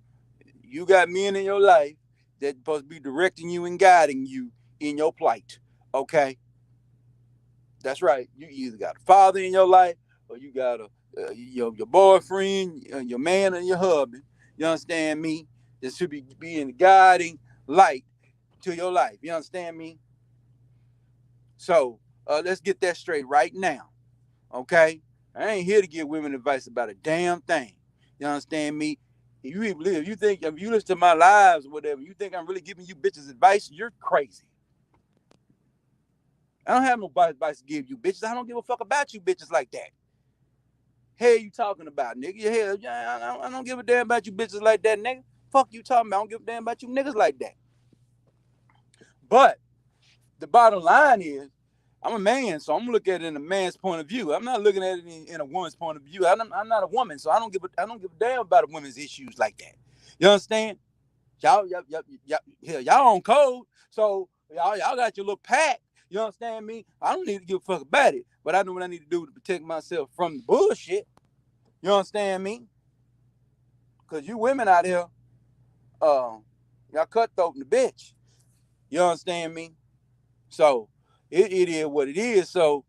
you got men in your life that's supposed to be directing you and guiding you in your plight. Okay? That's right. You either got a father in your life, or you got your boyfriend, your man, and your husband. You understand me? That should be being the guiding light to your life. You understand me? So let's get that straight right now. Okay? I ain't here to give women advice about a damn thing. You understand me? If you listen to my lives or whatever, you think I'm really giving you bitches advice, you're crazy. I don't have no advice to give you bitches. I don't give a fuck about you bitches like that. Hell you talking about, nigga? Hell, I don't give a damn about you bitches like that, nigga. Fuck you talking about. I don't give a damn about you niggas like that. But the bottom line is, I'm a man, so I'm gonna look at it in a man's point of view. I'm not looking at it in a woman's point of view. I'm not a woman, so I don't give a damn about a woman's issues like that. You understand? Y'all on code, so y'all got your little pack. You understand me? I don't need to give a fuck about it, but I know what I need to do to protect myself from the bullshit. You understand me? Cause you women out here, y'all cutthroat in the bitch. You understand me? So it is what it is. So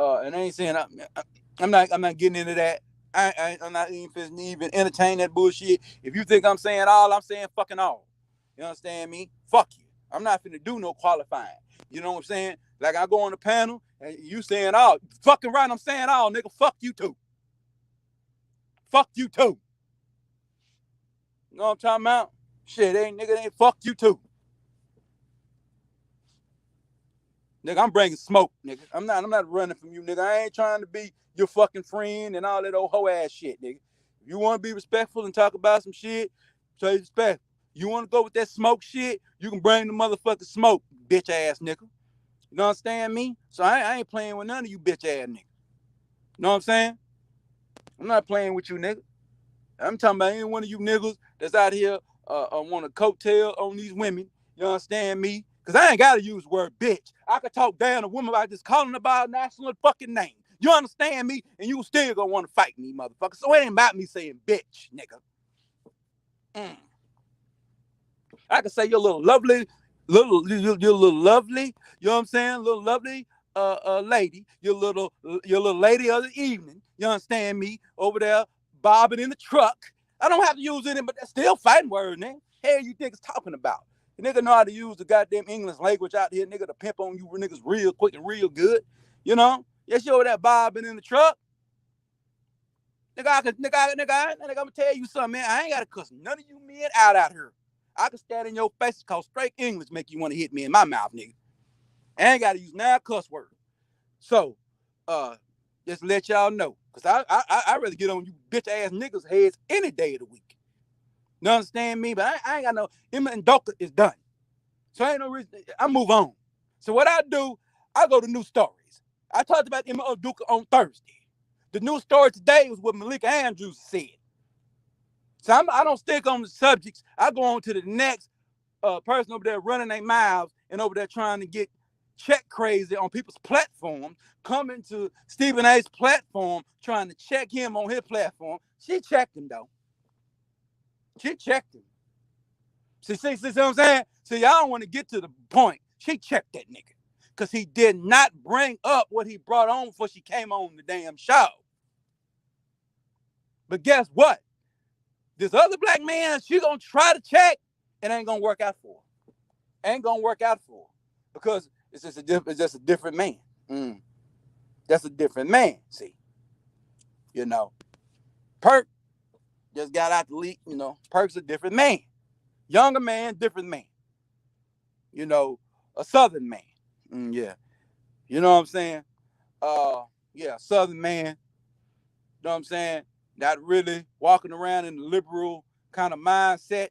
and I ain't saying I'm not getting into that. I'm not even entertain that bullshit. If you think I'm saying all, I'm saying fucking all. You understand me? Fuck you. I'm not finna do no qualifying. You know what I'm saying? Like I go on the panel and you saying all. Fucking right, I'm saying all, nigga. Fuck you too. Fuck you too. You know what I'm talking about? Shit, ain't fuck you too. Nigga, I'm bringing smoke, nigga. I'm not running from you, nigga. I ain't trying to be your fucking friend and all that old hoe ass shit, nigga. If you want to be respectful and talk about some shit, say respect. You want to go with that smoke shit, you can bring the motherfucking smoke, bitch ass nigga. You understand me? So I ain't playing with none of you bitch ass niggas. You know what I'm saying? I'm not playing with you, nigga. I'm talking about any one of you niggas that's out here want to coattail on these women. You understand me? Because I ain't got to use the word bitch. I could talk down to women by just calling about a national fucking name. You understand me? And you still gonna want to fight me, motherfucker. So it ain't about me saying bitch, nigga. I could say you're a little lovely, you're a little lovely, you know what I'm saying? Little lovely lady, your little lady of the evening. You understand me? Over there bobbing in the truck. I don't have to use any, but that's still fighting word, nigga. Hell you niggas talking about? You nigga know how to use the goddamn English language out here, nigga, to pimp on you niggas real quick and real good. You know? Yes, you over there bobbing in the truck. Nigga, I'm gonna tell you something, man. I ain't gotta cuss none of you men out here. I can stand in your face and call straight English make you want to hit me in my mouth, nigga. I ain't gotta use now cuss word. So, just to let y'all know, cause I rather get on you bitch ass niggas' heads any day of the week. You understand me? But I ain't got no Emma and Udoka is done. So ain't no reason. I move on. So what I do, I go to new stories. I talked about Emma Udoka on Thursday. The new story today was what Maleka Andrews said. So I don't stick on the subjects. I go on to the next person over there running their mouths and over there trying to get check crazy on people's platforms, coming to Stephen A's platform, trying to check him on his platform. She checked him, though. She checked him. See what I'm saying? See, y'all don't want to get to the point. She checked that nigga. Because he did not bring up what he brought on before she came on the damn show. But guess what? This other black man, she gonna try to check, and ain't gonna work out for her. Ain't gonna work out for her. Because it's just a different man. That's a different man, see. You know. Perk just got out the league, you know. Perk's a different man. Younger man, different man. You know, a southern man. Yeah. You know what I'm saying? Yeah, southern man. You know what I'm saying? Not really walking around in the liberal kind of mindset.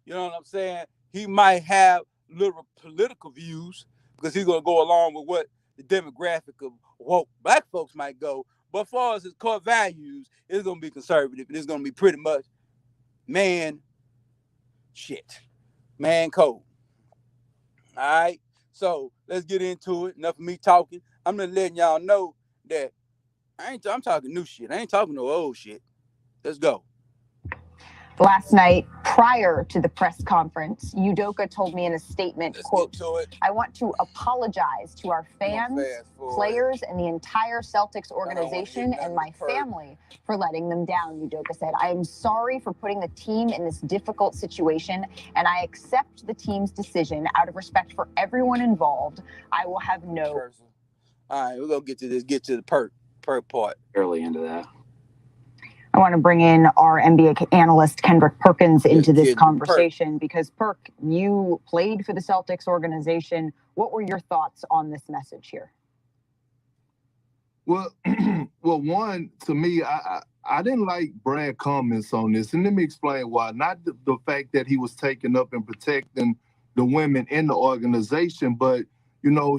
You know what I'm saying? He might have little political views because he's going to go along with what the demographic of woke black folks might go. But as far as his core values, it's going to be conservative. And it's going to be pretty much man shit. Man code. All right? So let's get into it. Enough of me talking. I'm just letting y'all know that I'm talking new shit. I ain't talking no old shit. Let's go. Last night, prior to the press conference, Udoka told me in a statement, quote, I want to apologize to our fans, players, and the entire Celtics organization and my family for letting them down, Udoka said. I am sorry for putting the team in this difficult situation, and I accept the team's decision out of respect for everyone involved. I will have no... All right, we're going to get to this, get to the perk part. Early into that. I want to bring in our NBA analyst, Kendrick Perkins, into this conversation because, Perk, you played for the Celtics organization. What were your thoughts on this message here? Well, one, to me, I didn't like Brad comments on this, and let me explain why. Not the fact that he was taking up and protecting the women in the organization, but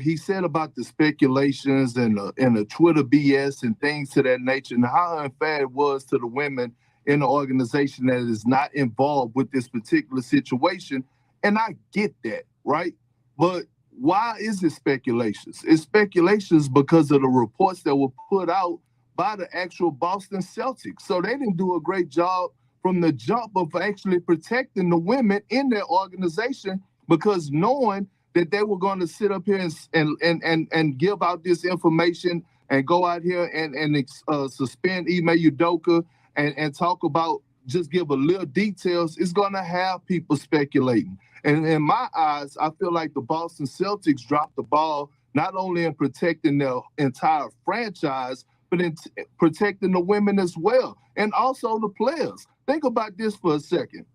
he said about the speculations and the Twitter BS and things to that nature, and how unfair it was to the women in the organization that is not involved with this particular situation. And I get that, right? But why is it speculations? It's speculations because of the reports that were put out by the actual Boston Celtics. So they didn't do a great job from the jump of actually protecting the women in their organization, because knowing that they were going to sit up here and give out this information and go out here and suspend Ime Udoka and talk about, just give a little details, it's going to have people speculating. And in my eyes, I feel like the Boston Celtics dropped the ball, not only in protecting their entire franchise, but in protecting the women as well, and also the players. Think about this for a second.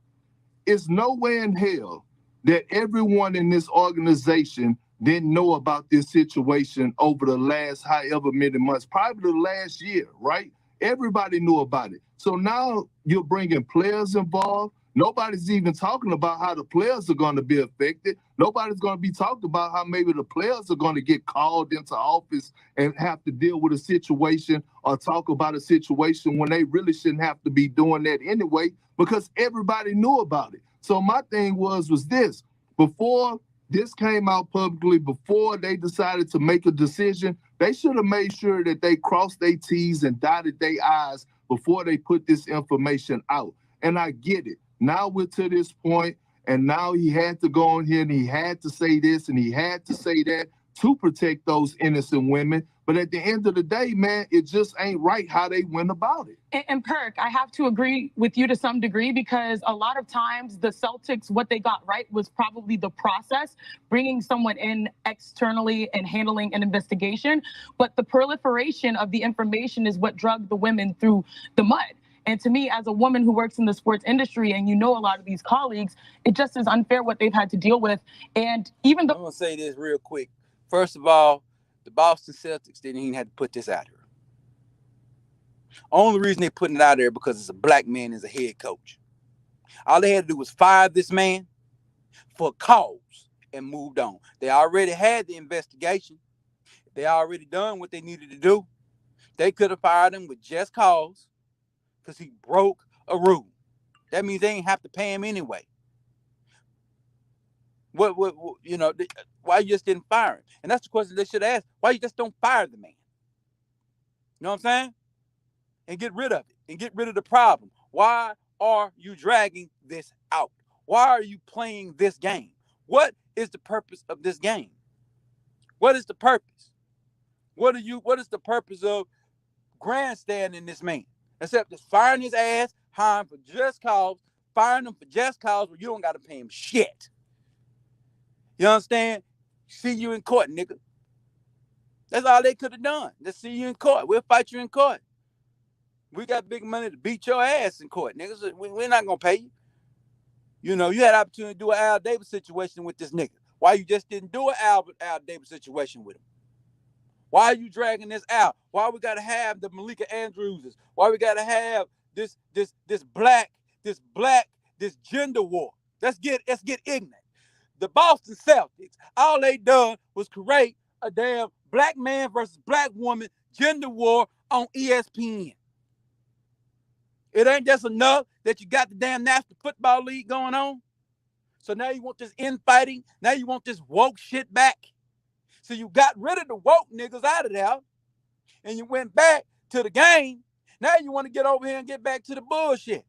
It's no way in hell that everyone in this organization didn't know about this situation over the last however many months, probably the last year, right? Everybody knew about it. So now you're bringing players involved. Nobody's even talking about how the players are going to be affected. Nobody's going to be talking about how maybe the players are going to get called into office and have to deal with a situation or talk about a situation when they really shouldn't have to be doing that anyway, because everybody knew about it. So my thing was this: before this came out publicly, before they decided to make a decision, they should have made sure that they crossed their T's and dotted their I's before they put this information out. And I get it. Now we're to this point, and now he had to go on here and he had to say this and he had to say that to protect those innocent women. But at the end of the day, man, it just ain't right how they went about it. And Perk, I have to agree with you to some degree, because a lot of times the Celtics, what they got right was probably the process, bringing someone in externally and handling an investigation. But the proliferation of the information is what dragged the women through the mud. And to me, as a woman who works in the sports industry, and a lot of these colleagues, it just is unfair what they've had to deal with. And even though— I'm going to say this real quick. First of all, the Boston Celtics didn't even have to put this out here. Only reason they're putting it out there because it's a black man as a head coach. All they had to do was fire this man for cause and moved on. They already had the investigation. They already done what they needed to do. They could have fired him with just cause because he broke a rule. That means they ain't have to pay him anyway. What why you just didn't fire him? And that's the question they should ask. Why you just don't fire the man? You know what I'm saying? And get rid of it and get rid of the problem. Why are you dragging this out? Why are you playing this game? What is the purpose of this game? What is the purpose? What is the purpose of grandstanding this man? Except just firing his ass, hiring for just cause, firing him for just cause where you don't got to pay him shit. You understand? See you in court, nigga. That's all they could have done. Just see you in court. We'll fight you in court. We got big money to beat your ass in court, niggas. We're not going to pay you. You had an opportunity to do an Al Davis situation with this nigga. Why you just didn't do an Al Davis situation with him? Why are you dragging this out? Why we got to have the Maleka Andrewses? Why we got to have this gender war? Let's get ignorant. The Boston Celtics, all they done was create a damn black man versus black woman gender war on ESPN. It ain't just enough that you got the damn National Football League going on. So now you want this infighting. Now you want this woke shit back. So you got rid of the woke niggas out of there and you went back to the game. Now you want to get over here and get back to the bullshit.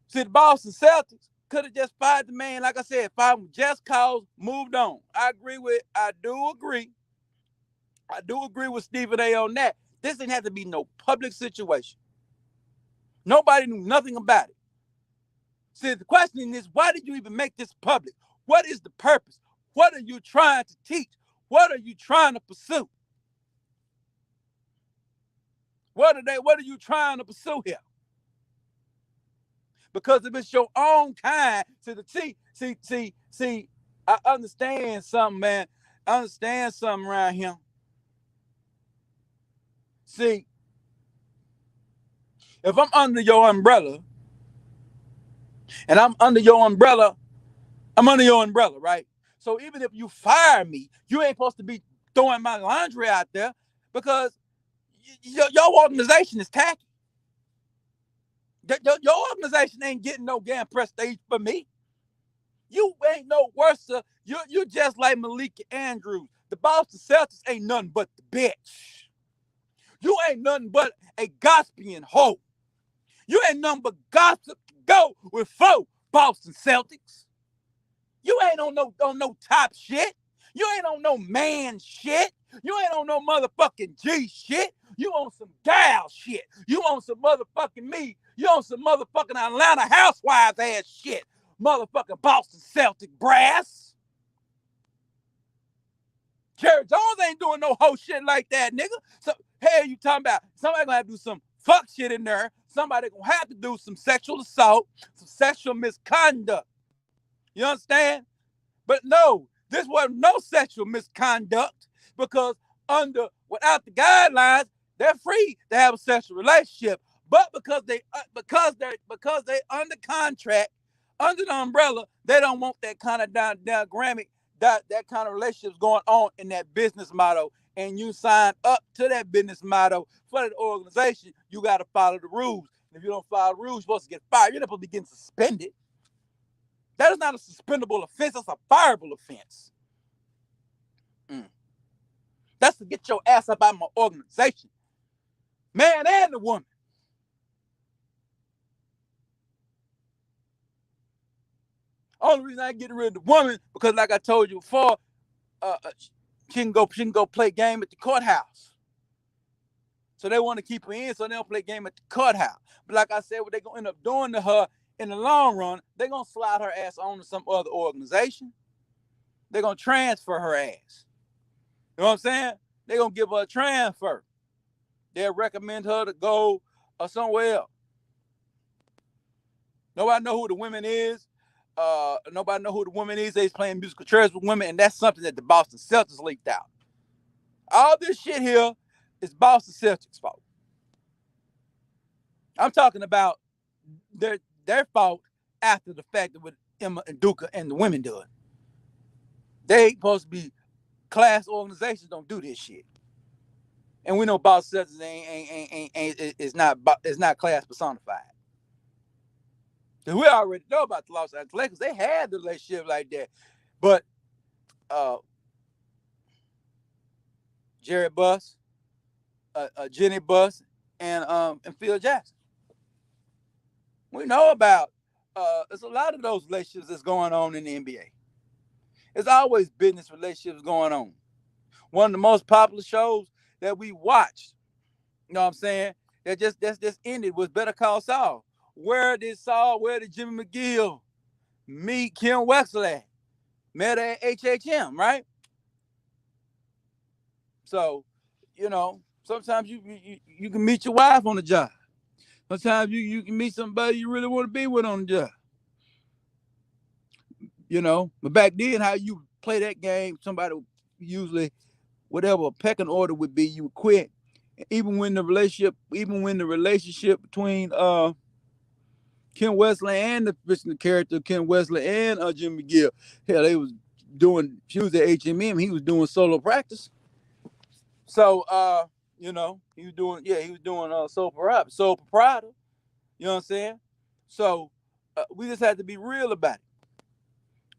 See, the Boston Celtics could have just fired the man, like I said, fired him just cause, moved on. I do agree with Stephen A on that. This didn't have to be no public situation. Nobody knew nothing about it. See, the question is, why did you even make this public? What is the purpose? What are you trying to teach? What are you trying to pursue? What are you trying to pursue here? Because if it's your own kind, see, I understand something, man. I understand something around here. See, if I'm under your umbrella, and I'm under your umbrella, right? So even if you fire me, you ain't supposed to be throwing my laundry out there because your organization is tacky. Your organization ain't getting no damn prestige for me. You ain't no worse. You just like Maleka Andrews. The Boston Celtics ain't nothing but the bitch. You ain't nothing but a gossiping hoe. You ain't nothing but gossip. Go with four Boston Celtics. You ain't on no top shit. You ain't on no man shit. You ain't on no motherfucking G shit. You on some gal shit. You on some motherfucking me. You on some motherfucking Atlanta housewives ass shit. Motherfucking Boston Celtic brass. Jerry Jones ain't doing no whole shit like that, nigga. So, hey, you talking about somebody gonna have to do some fuck shit in there. Somebody gonna have to do some sexual assault, some sexual misconduct. You understand? But no, this wasn't no sexual misconduct because without the guidelines, they're free to have a sexual relationship. But because they under contract, under the umbrella, they don't want that kind of diagrammatic, that kind of relationships going on in that business model. And you sign up to that business model for the organization, you got to follow the rules. And if you don't follow the rules, you're supposed to get fired. You're not supposed to be getting suspended. That is not a suspendable offense. That's a fireable offense. That's to get your ass up out of my organization. Man and the woman. Only reason I ain't getting rid of the woman because, like I told you before, she can go play game at the courthouse. So they want to keep her in so they don't play game at the courthouse. But like I said, what they're going to end up doing to her in the long run, they're going to slide her ass on to some other organization. They're going to transfer her ass. You know what I'm saying? They're going to give her a transfer. They'll recommend her to go somewhere else. Nobody know who the woman is. Nobody know who the woman is. They's playing musical chairs with women, and that's something that the Boston Celtics leaked out. All this shit here is Boston Celtics' fault. I'm talking about their fault after the fact that with Emma and Udoka and the women do it. They ain't supposed to be class organizations. Don't do this shit. And we know Boston Celtics is not class personified. Because we already know about the Los Angeles Lakers. They had the relationship like that. But Jerry Buss, Jenny Buss, and Phil Jackson. We know about there's a lot of those relationships that's going on in the NBA. There's always business relationships going on. One of the most popular shows that we watched, you know what I'm saying, that just ended was Better Call Saul. Where did Jimmy McGill meet Kim Wexler? Met at HHM, right? So, you know, sometimes you can meet your wife on the job. Sometimes you can meet somebody you really want to be with on the job. You know, but back then, how you play that game, somebody would usually, whatever a pecking order would be, you would quit. Even when the relationship between Ken Wesley and the fictional character Ken Wesley and Jim McGill, hell, she was at HMM, he was doing solo practice. So you know, he was doing sole proprietor. You know what I'm saying? So we just had to be real about it.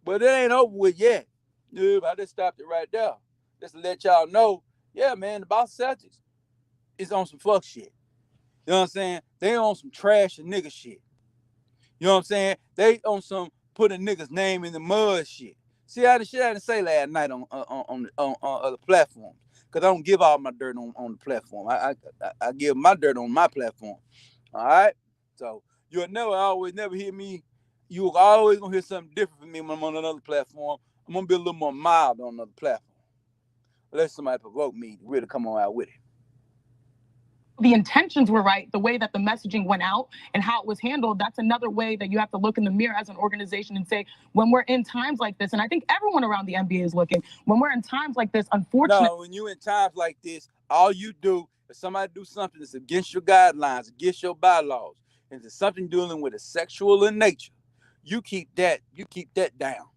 But it ain't over with yet. I just stopped it right there. Just to let y'all know, yeah, man, the Boston Celtics is on some fuck shit. You know what I'm saying? They on some trash and nigga shit. You know what I'm saying? They on some put a nigga's name in the mud shit. See how the shit I didn't say last night on other platforms. Because I don't give all my dirt on the platform. I give my dirt on my platform. All right? So you'll never hear me. You're always going to hear something different from me when I'm on another platform. I'm going to be a little more mild on another platform. Unless somebody provoke me to really come on out with it. the intentions were right, the way that the messaging went out and how it was handled, that's another way that you have to look in the mirror as an organization and say, when we're in times like this, and I think everyone around the NBA is looking, when we're in times like this, unfortunately. No, when you in times like this, all you do, if somebody do something that's against your guidelines, against your bylaws, and it's something dealing with a sexual in nature, you keep that down.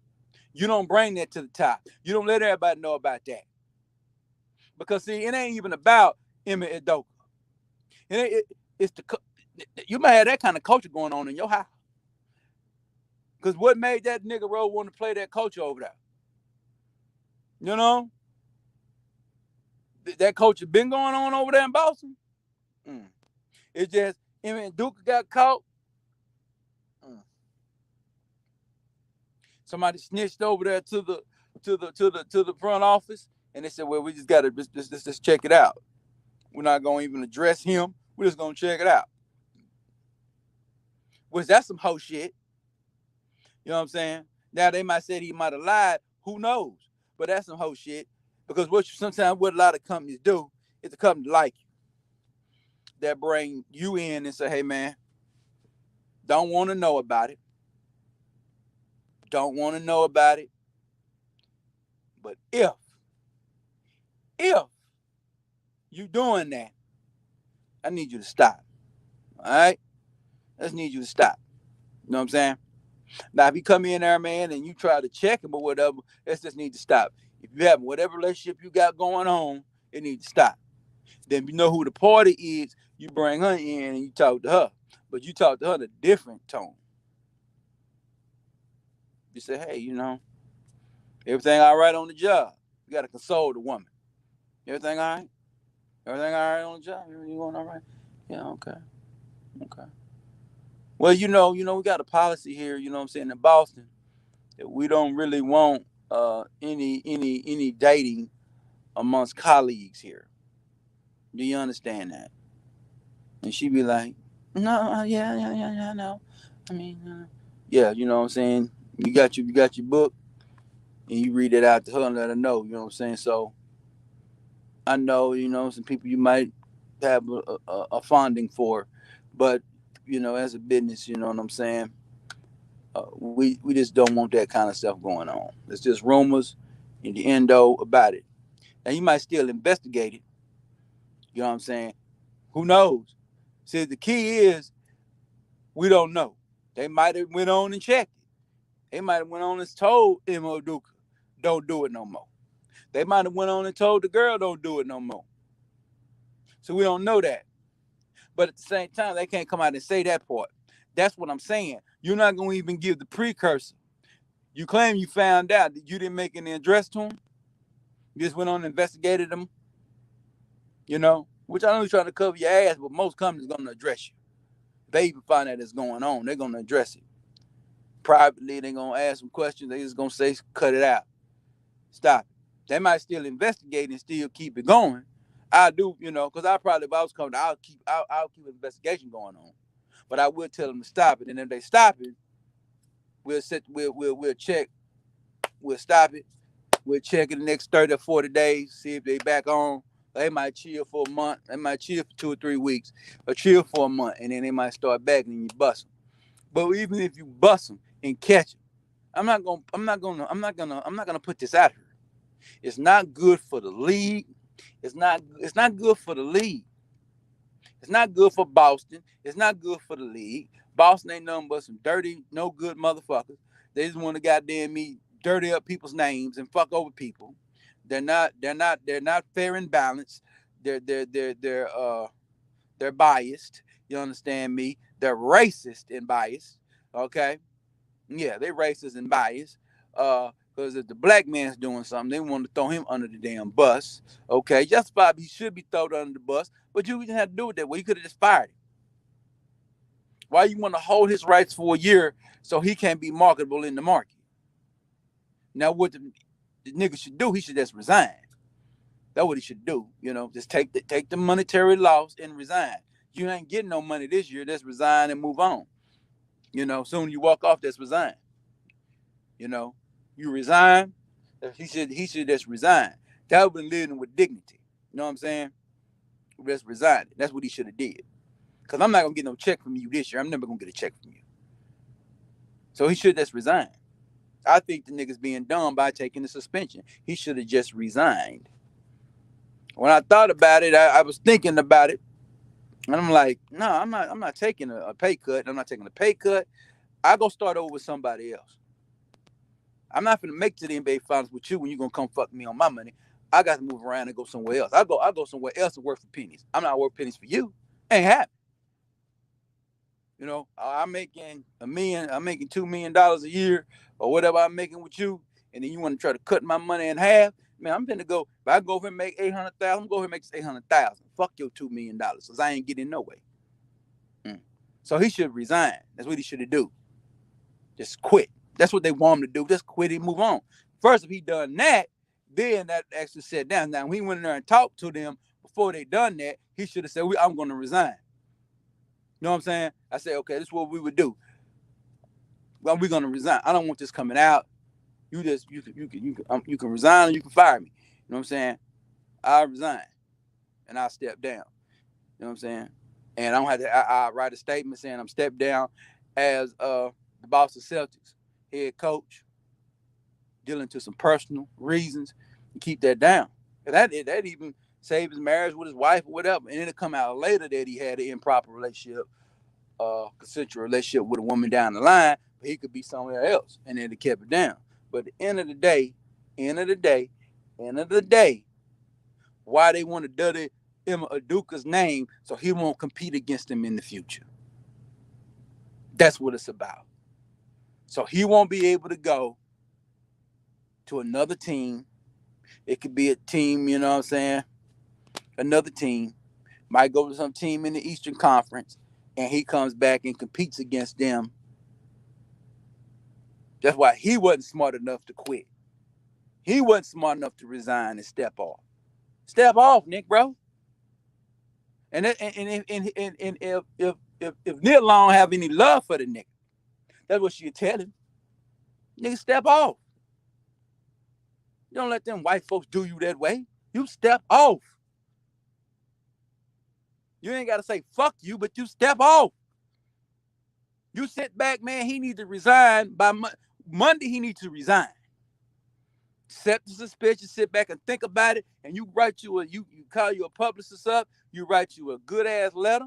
You don't bring that to the top. You don't let everybody know about that. Because see, it ain't even about Emma and Udoka. It's you might have that kind of culture going on in your house. Because what made that nigga Rowe want to play that culture over there? You know? That culture been going on over there in Boston. It's just Emma and Udoka got caught. Somebody snitched over there to the front office, and they said, "Well, we just gotta just check it out. We're not gonna even address him. We're just gonna check it out." Which that's some hoe shit. You know what I'm saying? Now they might say he might have lied. Who knows? But that's some hoe shit. Because sometimes what a lot of companies do is a company like you that bring you in and say, "Hey man, don't want to know about it. Don't want to know about it. But if you doing that, I need you to stop. All right? I just need you to stop." You know what I'm saying? Now, if you come in there, man, and you try to check him or whatever, it just need to stop. If you have whatever relationship you got going on, it needs to stop. Then if you know who the party is, you bring her in and you talk to her. But you talk to her in a different tone. You say, "Hey, you know, everything all right on the job?" You got to console the woman. "Everything all right? Everything all right on the job? You going all right?" "Yeah, okay. Okay." "Well, you know, we got a policy here, you know what I'm saying, in Boston, that we don't really want any dating amongst colleagues here. Do you understand that?" And she be like, "No, yeah, no. I mean, yeah, you know what I'm saying. You got your book, and you read it out to her and let her know. You know what I'm saying. So I know, some people you might have a fonding for, but as a business, you know what I'm saying. We just don't want that kind of stuff going on. It's just rumors in the endo about it. Now you might still investigate it. You know what I'm saying? Who knows? See, the key is we don't know. They might have went on and checked it. They might have went on and told Emma Udoka, don't do it no more. They might have went on and told the girl, don't do it no more. So we don't know that. But at the same time, they can't come out and say that part. That's what I'm saying. You're not going to even give the precursor. You claim you found out that you didn't make any address to him. You just went on and investigated him. Which I know you're trying to cover your ass, but most companies are going to address you. If they even find out it's going on, they're going to address it. Privately, they're going to ask some questions. They're just going to say, cut it out. Stop it. They might still investigate and still keep it going. I do, because I probably, if I was coming, I'll keep an investigation going on. But I will tell them to stop it. And if they stop it, we'll check. We'll stop it. We'll check it the next 30 or 40 days, see if they back on. They might chill for a month. They might chill for 2 or 3 weeks, or chill for a month, and then they might start back and you bust them. But even if you bust them and catch them, I'm not gonna put this out here. It's not good for the league. It's not good for the league. It's not good for Boston. It's not good for the league. Boston ain't nothing but some dirty, no good motherfuckers. They just want to goddamn me dirty up people's names and fuck over people. They're not fair and balanced. They're biased. You understand me? They're racist and biased. Okay? Yeah, they're racist and biased. Because if the black man's doing something, they want to throw him under the damn bus. Okay, justified, he should be thrown under the bus, but you didn't have to do it that way. You could have just fired him. Why you want to hold his rights for a year so he can't be marketable in the market? Now, what the nigga should do, he should just resign. That's what he should do. Just take the monetary loss and resign. You ain't getting no money this year. Just resign and move on. Soon you walk off, just resign. You resign. He should just resign. That would be living with dignity. You know what I'm saying? Just resign. That's what he should have did. Because I'm not going to get no check from you this year. I'm never going to get a check from you. So he should just resign. I think the nigga's being dumb by taking the suspension. He should have just resigned. When I thought about it, I was thinking about it. And I'm like, no, I'm not taking a pay cut. I'm not taking a pay cut. I go start over with somebody else. I'm not going to make it to the NBA Finals with you when you're going to come fuck me on my money. I got to move around and go somewhere else. I'll go somewhere else and work for pennies. I'm not worth pennies for you. Ain't happening. You know, I'm making $1 million. I'm making $2 million a year or whatever I'm making with you. And then you want to try to cut my money in half. Man, I'm finna go. If I go over and make $800,000, I'm go over and make $800,000. Fuck your $2 million, because I ain't getting no way. So he should resign. That's what he should do. Just quit. That's what they want him to do. Just quit and move on. First, if he done that, then that actually sat down. Now, when he went in there and talked to them before they done that, he should have said, I'm going to resign. You know what I'm saying? I said, okay, this is what we would do. Well, we're going to resign. I don't want this coming out. You can resign or you can fire me. You know what I'm saying? I'll resign and I'll step down. You know what I'm saying? And I don't have to. I write a statement saying I'm stepped down as the boss of Celtics, head coach, dealing to some personal reasons, and keep that down. And that even saved his marriage with his wife or whatever. And then it come out later that he had an improper relationship, consensual relationship with a woman down the line, but he could be somewhere else, and then it kept it down. But at the end of the day, why they want to dirty Udoka's name so he won't compete against him in the future. That's what it's about. So he won't be able to go to another team. It could be a team, you know what I'm saying? Another team. Might go to some team in the Eastern Conference, and he comes back and competes against them. That's why he wasn't smart enough to quit. He wasn't smart enough to resign and step off. Step off, Nick, bro. And if Neil Long have any love for the nigga, that's what she'll tell him. Nigga, step off. You don't let them white folks do you that way. You step off. You ain't got to say fuck you, but you step off. You sit back, man. He needs to resign by Monday. He needs to resign. Accept the suspension. Sit back and think about it. And you write you call you a publicist up. You write you a good ass letter.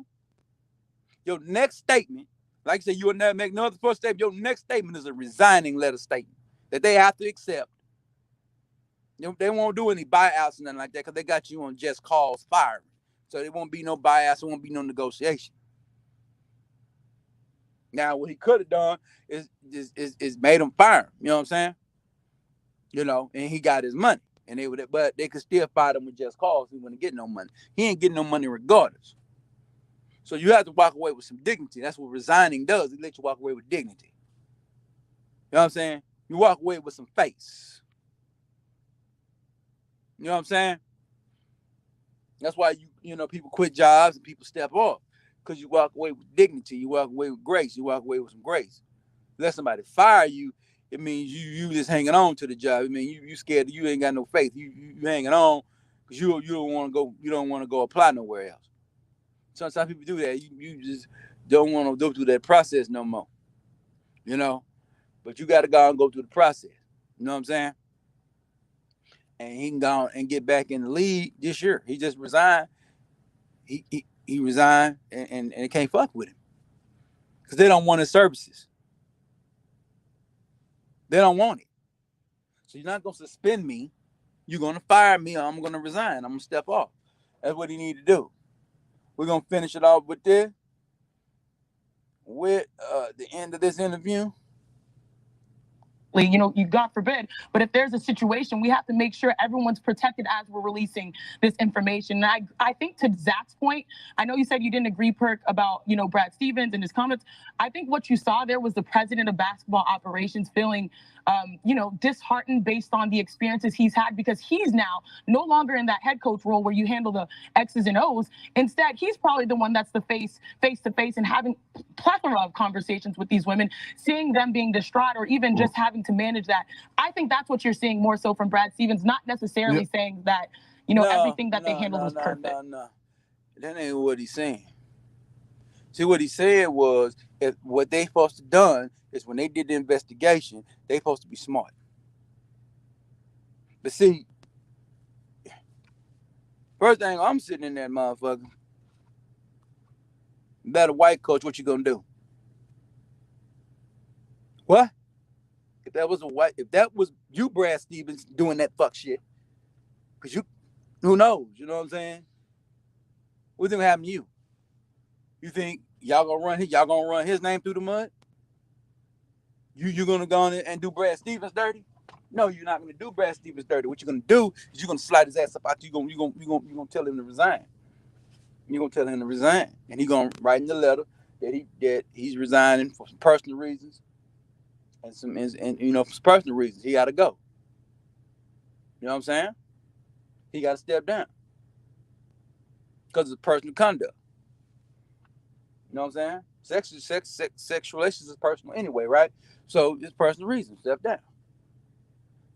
Your next statement, like I said, you will never make no other first statement. Your next statement is a resigning letter statement that they have to accept. They won't do any buyouts and nothing like that because they got you on just cause firing. So there won't be no buyouts. There won't be no negotiation. Now, what he could have done is made him fire him. You know what I'm saying? You know, and he got his money. But they could still fire him with just cause. He wouldn't get no money. He ain't getting no money regardless. So you have to walk away with some dignity. That's what resigning does. It lets you walk away with dignity. You know what I'm saying? You walk away with some face. You know what I'm saying? That's why people quit jobs and people step off. Because you walk away with dignity. You walk away with grace. You walk away with some grace. Let somebody fire you, it means you just hanging on to the job. I mean, you scared. You ain't got no faith. You hanging on because you don't want to go. You don't want to go apply nowhere else. Sometimes people do that. You just don't want to go through that process no more. You know, but you got to go and go through the process. You know what I'm saying? And he can go and get back in the league this year. He just resigned. He resigned and they can't fuck with him because they don't want his services. They don't want it. So you're not going to suspend me. You're going to fire me or I'm going to resign. I'm going to step off. That's what he need to do. We're going to finish it off with this. With the end of this interview. You God forbid, but if there's a situation, we have to make sure everyone's protected as we're releasing this information. And I think to Zach's point, I know you said you didn't agree, Perk, about, Brad Stevens and his comments. I think what you saw there was the president of basketball operations feeling, disheartened based on the experiences he's had because he's now no longer in that head coach role where you handle the X's and O's. Instead, he's probably the one that's the face to face and having plethora of conversations with these women, seeing them being distraught or even just having to manage that. I think that's what you're seeing more so from Brad Stevens, not necessarily saying that, everything that they handled was perfect. That ain't what he's saying. See, what he said was, if what they supposed to done is when they did the investigation, they supposed to be smart. But see, first thing I'm sitting in that motherfucker. That a white coach, what you gonna do? What? If that was you, Brad Stevens, doing that fuck shit, cause you, who knows? You know what I'm saying? What's gonna happen to you? You think y'all gonna run his name through the mud? You gonna go on and do Brad Stevens dirty? No, you're not gonna do Brad Stevens dirty. What you're gonna do is you're gonna slide his ass up out. You gonna tell him to resign. You're gonna tell him to resign, and he gonna write in the letter that he's resigning for some personal reasons, and for personal reasons he got to go. You know what I'm saying? He got to step down because of personal conduct. You know what I'm saying? Sex relations is personal anyway, right? So it's personal reasons. Step down.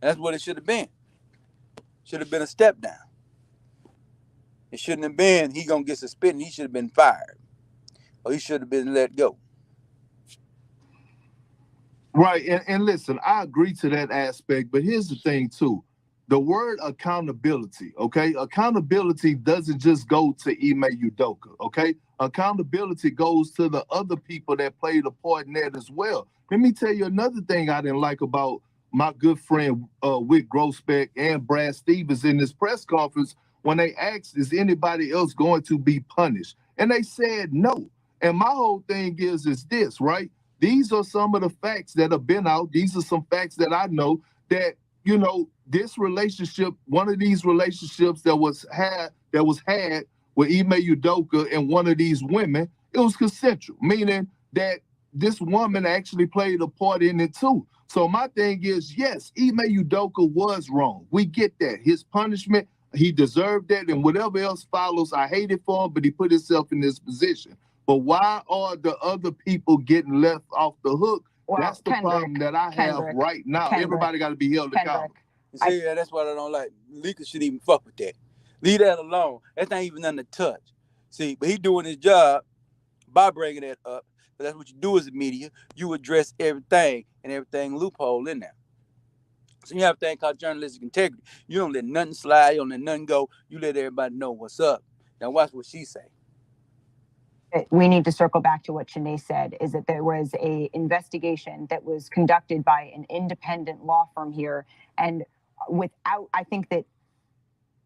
That's what it should have been. Should have been a step down. It shouldn't have been he gonna get suspended. He should have been fired, or he should have been let go. Right, and listen, I agree to that aspect, but here's the thing too. The word accountability, okay? Accountability doesn't just go to Ime Udoka, okay? Accountability goes to the other people that played a part in that as well. Let me tell you another thing I didn't like about my good friend Wick Grossbeck and Brad Stevens in this press conference when they asked, is anybody else going to be punished? And they said no. And my whole thing is this, right? These are some of the facts that have been out. These are some facts that I know that, this relationship, one of these relationships that was had with Ime Udoka and one of these women, it was consensual, meaning that this woman actually played a part in it too. So my thing is, yes, Ime Udoka was wrong. We get that. His punishment, he deserved that, and whatever else follows, I hate it for him, but he put himself in this position. But why are the other people getting left off the hook? Well, that's the problem that I have right now. Everybody got to be held accountable. See, that's what I don't like. Leakers shouldn't even fuck with that. Leave that alone. That's not even nothing to touch. See, but he doing his job by bringing that up. But that's what you do as a media. You address everything and everything loophole in there. So you have a thing called journalistic integrity. You don't let nothing slide. You don't let nothing go. You let everybody know what's up. Now watch what she say. We need to circle back to what Shanae said, is that there was an investigation that was conducted by an independent law firm here. And I think that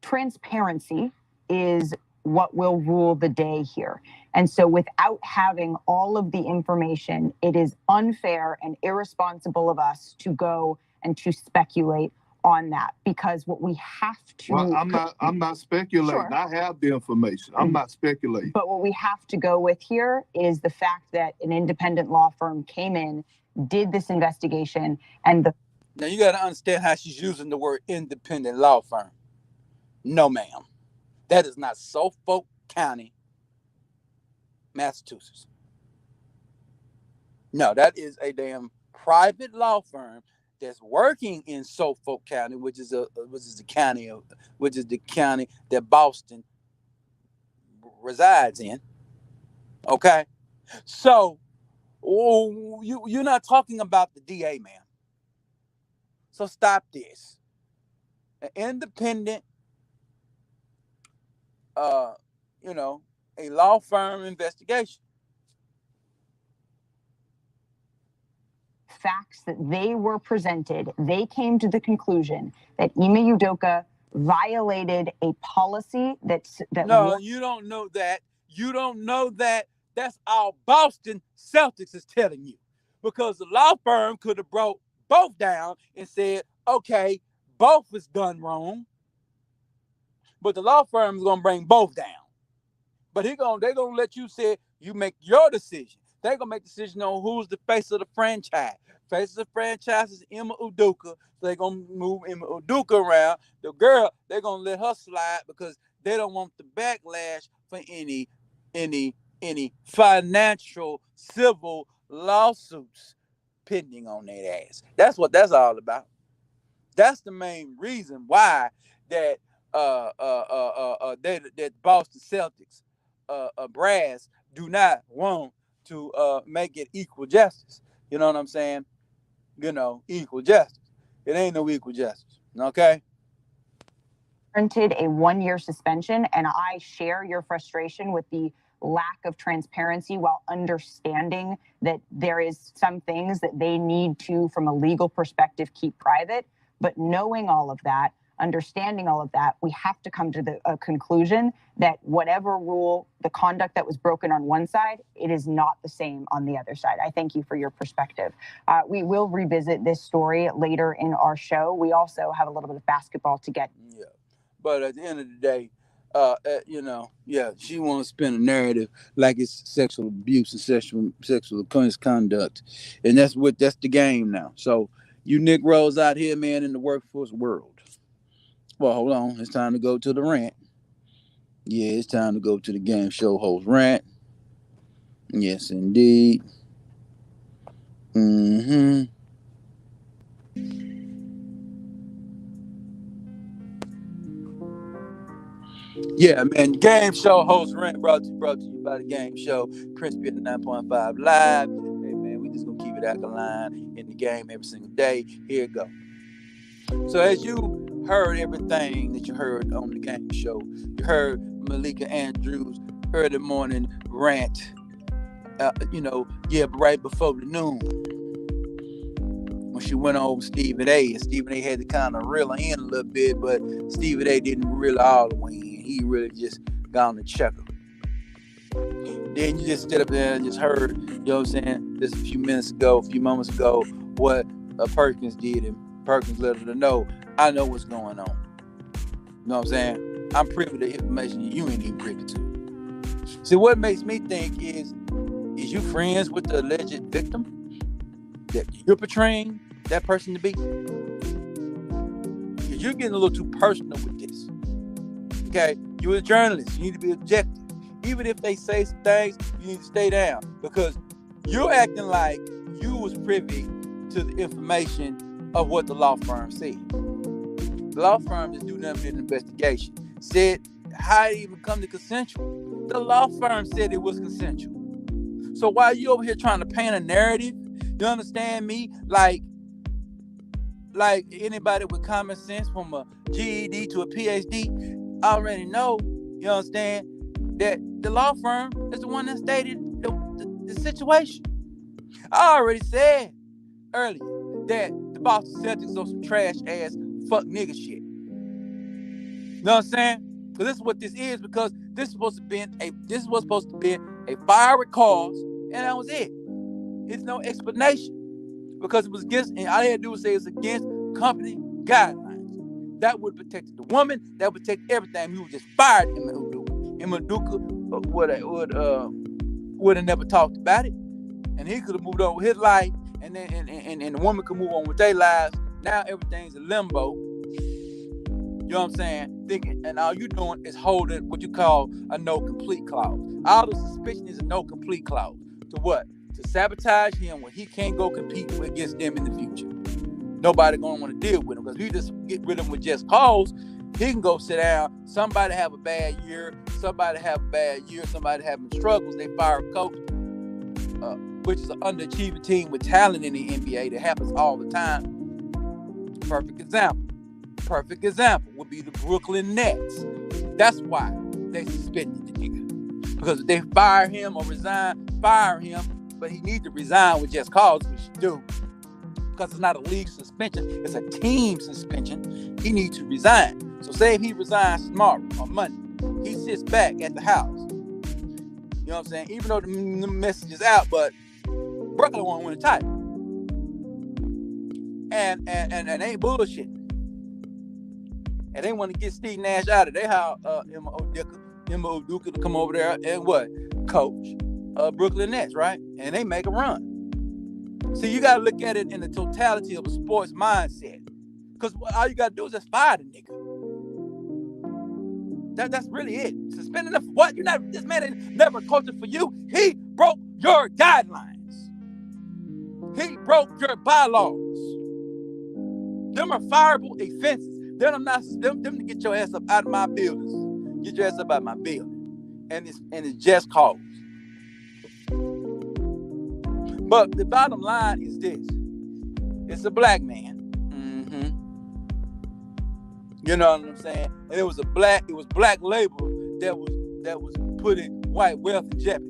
transparency is what will rule the day here. And so without having all of the information, it is unfair and irresponsible of us to go and to speculate on that, because what we have to... Well, I'm not speculating. Sure. I have the information. I'm not speculating. But what we have to go with here is the fact that an independent law firm came in, did this investigation, and Now you got to understand how she's using the word independent law firm. No, ma'am. That is not Suffolk County, Massachusetts. No, that is a damn private law firm that's working in Suffolk County, which is the county that Boston resides in. Okay, so you're not talking about the DA, ma'am. So stop this. An independent, a law firm investigation. Facts that they were presented, they came to the conclusion that Ime Udoka violated a policy you don't know that. You don't know that. That's all Boston Celtics is telling you. Because the law firm could have brought both down and said, okay, both was done wrong. But the law firm is going to bring both down. But they're going to let you say, you make your decision. They're going to make a decision on who's the face of the franchise. Face of the franchise is Ime Udoka. So they're going to move Ime Udoka around. The girl, they're going to let her slide because they don't want the backlash for any financial, civil lawsuits pending on their ass. That's what that's all about. That's the main reason why that Boston Celtics brass do not want to make it equal justice. You know what I'm saying? Equal justice. It ain't no equal justice. Okay? Warranted a 1-year suspension, and I share your frustration with the lack of transparency while understanding that there is some things that they need to, from a legal perspective, keep private. But knowing all of that, understanding all of that, we have to come to the conclusion that whatever rule, the conduct that was broken on one side, it is not the same on the other side. I thank you for your perspective. We will revisit this story later in our show. We also have a little bit of basketball to get. Yeah. But at the end of the day, she wants to spin a narrative like it's sexual abuse and sexual misconduct, and that's the game now. So you Negroes out here, man, in the workforce world. Well, hold on, it's time to go to the rant. Yeah, it's time to go to the game show host rant. Yes, indeed. Mm-hmm. Yeah, man. Game show host rant brought to you by the game show. Crispy at the 9.5 live. Hey man, we just gonna keep it alkaline in the game every single day. Here it go. So as you heard everything that you heard on the game show, you heard Maleka Andrews early morning rant. Right before the noon. When she went on Stephen A. And Stephen A. had to kind of reel her in a little bit, but Stephen A. didn't reel all the way in. He really just got on the checker. Then you just stood up there and just heard, you know what I'm saying, just a few moments ago, what Perkins did, and Perkins let her know, I know what's going on. You know what I'm saying? I'm privy to information you ain't even privy to. See, what makes me think is you friends with the alleged victim that you're portraying that person to be? Because you're getting a little too personal with this. Okay? You're a journalist. You need to be objective. Even if they say some things, you need to stay down. Because you're acting like you was privy to the information of what the law firm said. The law firm just do nothing with an investigation. Said how it even come to consensual. The law firm said it was consensual. So why are you over here trying to paint a narrative? You understand me? Like anybody with common sense, from a GED to a PhD, already know, you understand, that the law firm is the one that stated the situation. I already said earlier that the Boston Celtics are some trash ass fuck nigga shit. You know what I'm saying? Because this is what this is, because this was supposed to be a fiery cause, and that was it. It's no explanation. Because it was against, and all they had to do was say it's against company guidelines. That would have protected the woman, that would protect everything. We would just fired him and Udoka. And Udoka would have never talked about it. And he could have moved on with his life, and then and the woman could move on with their lives. Now everything's in limbo. You know what I'm saying? Thinking, and all you're doing is holding what you call a no complete clause. All the suspicion is a no complete clause. To what? To sabotage him when he can't go compete against them in the future. Nobody gonna want to deal with him, because if you just get rid of him with just cause, he can go sit down. Somebody have a bad year. Somebody having struggles. They fire a coach, which is an underachieving team with talent in the NBA. That happens all the time. Perfect example would be the Brooklyn Nets. That's why they suspended the nigga. Because if they fire him, but he needs to resign with just cause, which he do. Because it's not a league suspension, it's a team suspension. He needs to resign. So say if he resigns tomorrow or Monday, he sits back at the house. You know what I'm saying? Even though the message is out, but Brooklyn won't win the title. And ain't bullshit. And they want to get Steve Nash out of there. They how Emma Udoka to come over there and what? Coach Brooklyn Nets, right? And they make a run. See, you got to look at it in the totality of a sports mindset. Because all you got to do is just fire the nigga. That's really it. Suspending him for what? This man ain't never coaching for you. He broke your guidelines. He broke your bylaws. Them are fireable offenses. Them to get your ass up out of my buildings. Get your ass up out of my building. and it's just cause. But the bottom line is this: it's a black man. You know what I'm saying? And it was black labor that was putting white wealth in jeopardy.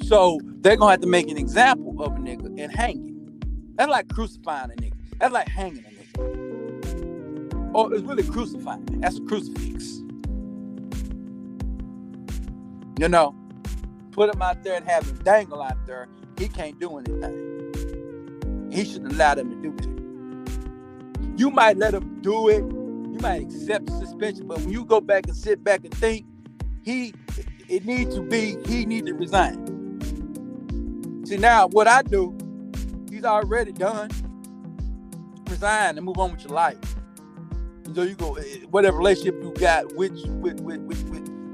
So they're gonna have to make an example of a nigga and hang him. That's like crucifying a nigga. That's like hanging a nigga. Or it's really crucifying. That's a crucifix. You know, put him out there and have him dangle out there. He can't do anything. He shouldn't allow them to do that. You might let him do it. You might accept the suspension, but when you go back and sit back and think, he need to resign. See, now what I do, he's already done. Resign and move on with your life. So you go, whatever relationship you got with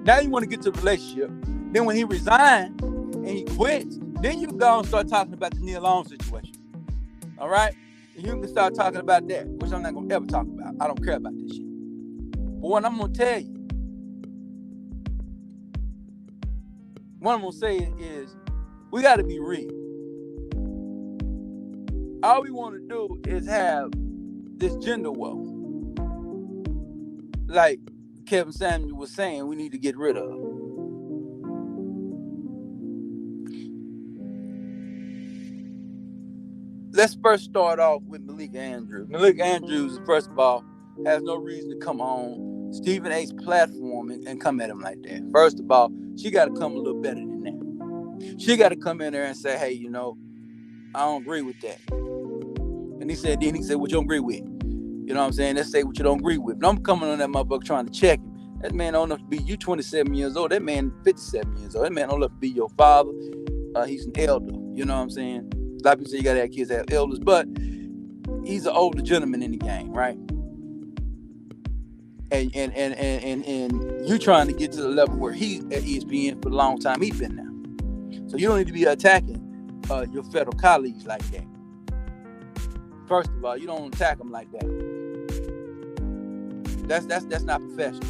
now you want to get to the relationship. Then when he resigns and he quits, then you can go and start talking about the Neil Long situation. All right? And you can start talking about that, which I'm not going to ever talk about. I don't care about this shit. But what I'm going to tell you, what I'm going to say is, we got to be real. All we want to do is have this gender war. Like Kevin Samuel was saying, we need to get rid of. Let's first start off with Maleka Andrews. Maleka Andrews, first of all, has no reason to come on Stephen A's platform and come at him like that. First of all, she got to come a little better than that. She got to come in there and say, hey, you know, I don't agree with that. And then he said, what you don't agree with? You know what I'm saying? Let's say what you don't agree with. And I'm coming on that motherfucker trying to check him. That man don't enough to be, you 27 years old. That man 57 years old. That man don't enough to be your father. He's an elder. You know what I'm saying? A lot of people say you got to have kids that have elders, but he's an older gentleman in the game, right? And you trying to get to the level where he's at ESPN for the long time he's been now. So you don't need to be attacking your federal colleagues like that. First of all, you don't attack them like that. That's not professional.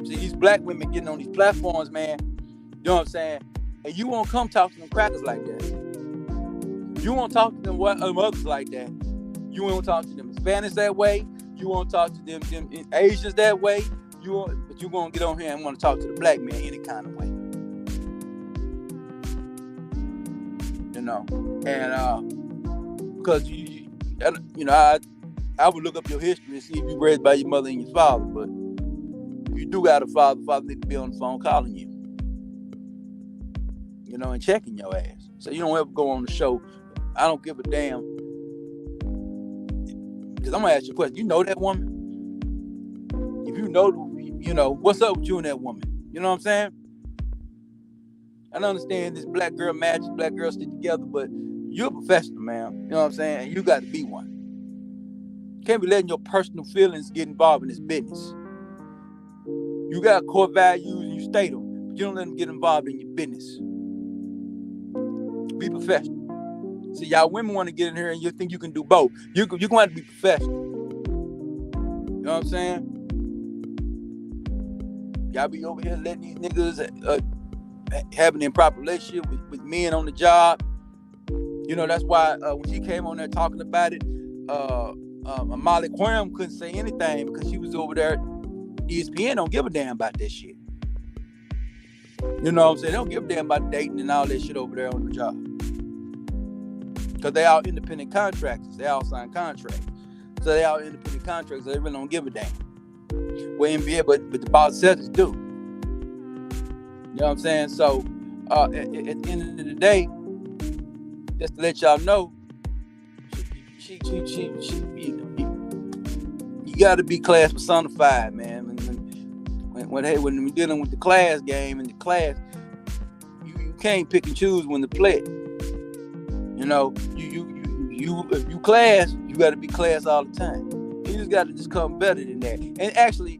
See, these black women getting on these platforms, man, you know what I'm saying? And you won't come talk to them crackers like that. You won't talk to them others like that. You won't talk to them Hispanics that way. You won't talk to them Asians that way. But you won't get on here and want to talk to the black man any kind of way. You know, and because you know, I would look up your history and see if you were raised by your mother and your father. But if you do got a father need to be on the phone calling you. You know, and checking your ass. So you don't ever go on the show. I don't give a damn. Because I'm going to ask you a question. You know that woman? If you know, what's up with you and that woman? You know what I'm saying? I understand this black girl magic, black girls stick together, but you're a professional, man. You know what I'm saying? And you got to be one. You can't be letting your personal feelings get involved in this business. You got core values and you state them, but you don't let them get involved in your business. Be professional. See, y'all women want to get in here and you think you can do both. You're going to have to be professional. You know what I'm saying? Y'all be over here letting these niggas have an improper relationship with men on the job. You know, that's why when she came on there talking about it, Maleka couldn't say anything because she was over there. ESPN don't give a damn about that shit. You know what I'm saying? They don't give a damn about dating and all that shit over there on the job. Because they all independent contractors. They all sign contracts. So they all independent contractors. So they really don't give a damn. Well, NBA, but the Boston Celtics do. You know what I'm saying? So at the end of the day, just to let y'all know, you got to be class personified, man. When we're dealing with the class game and the class, you can't pick and choose when to play it. You know, if you class, you got to be class all the time. You just got to just come better than that. And actually,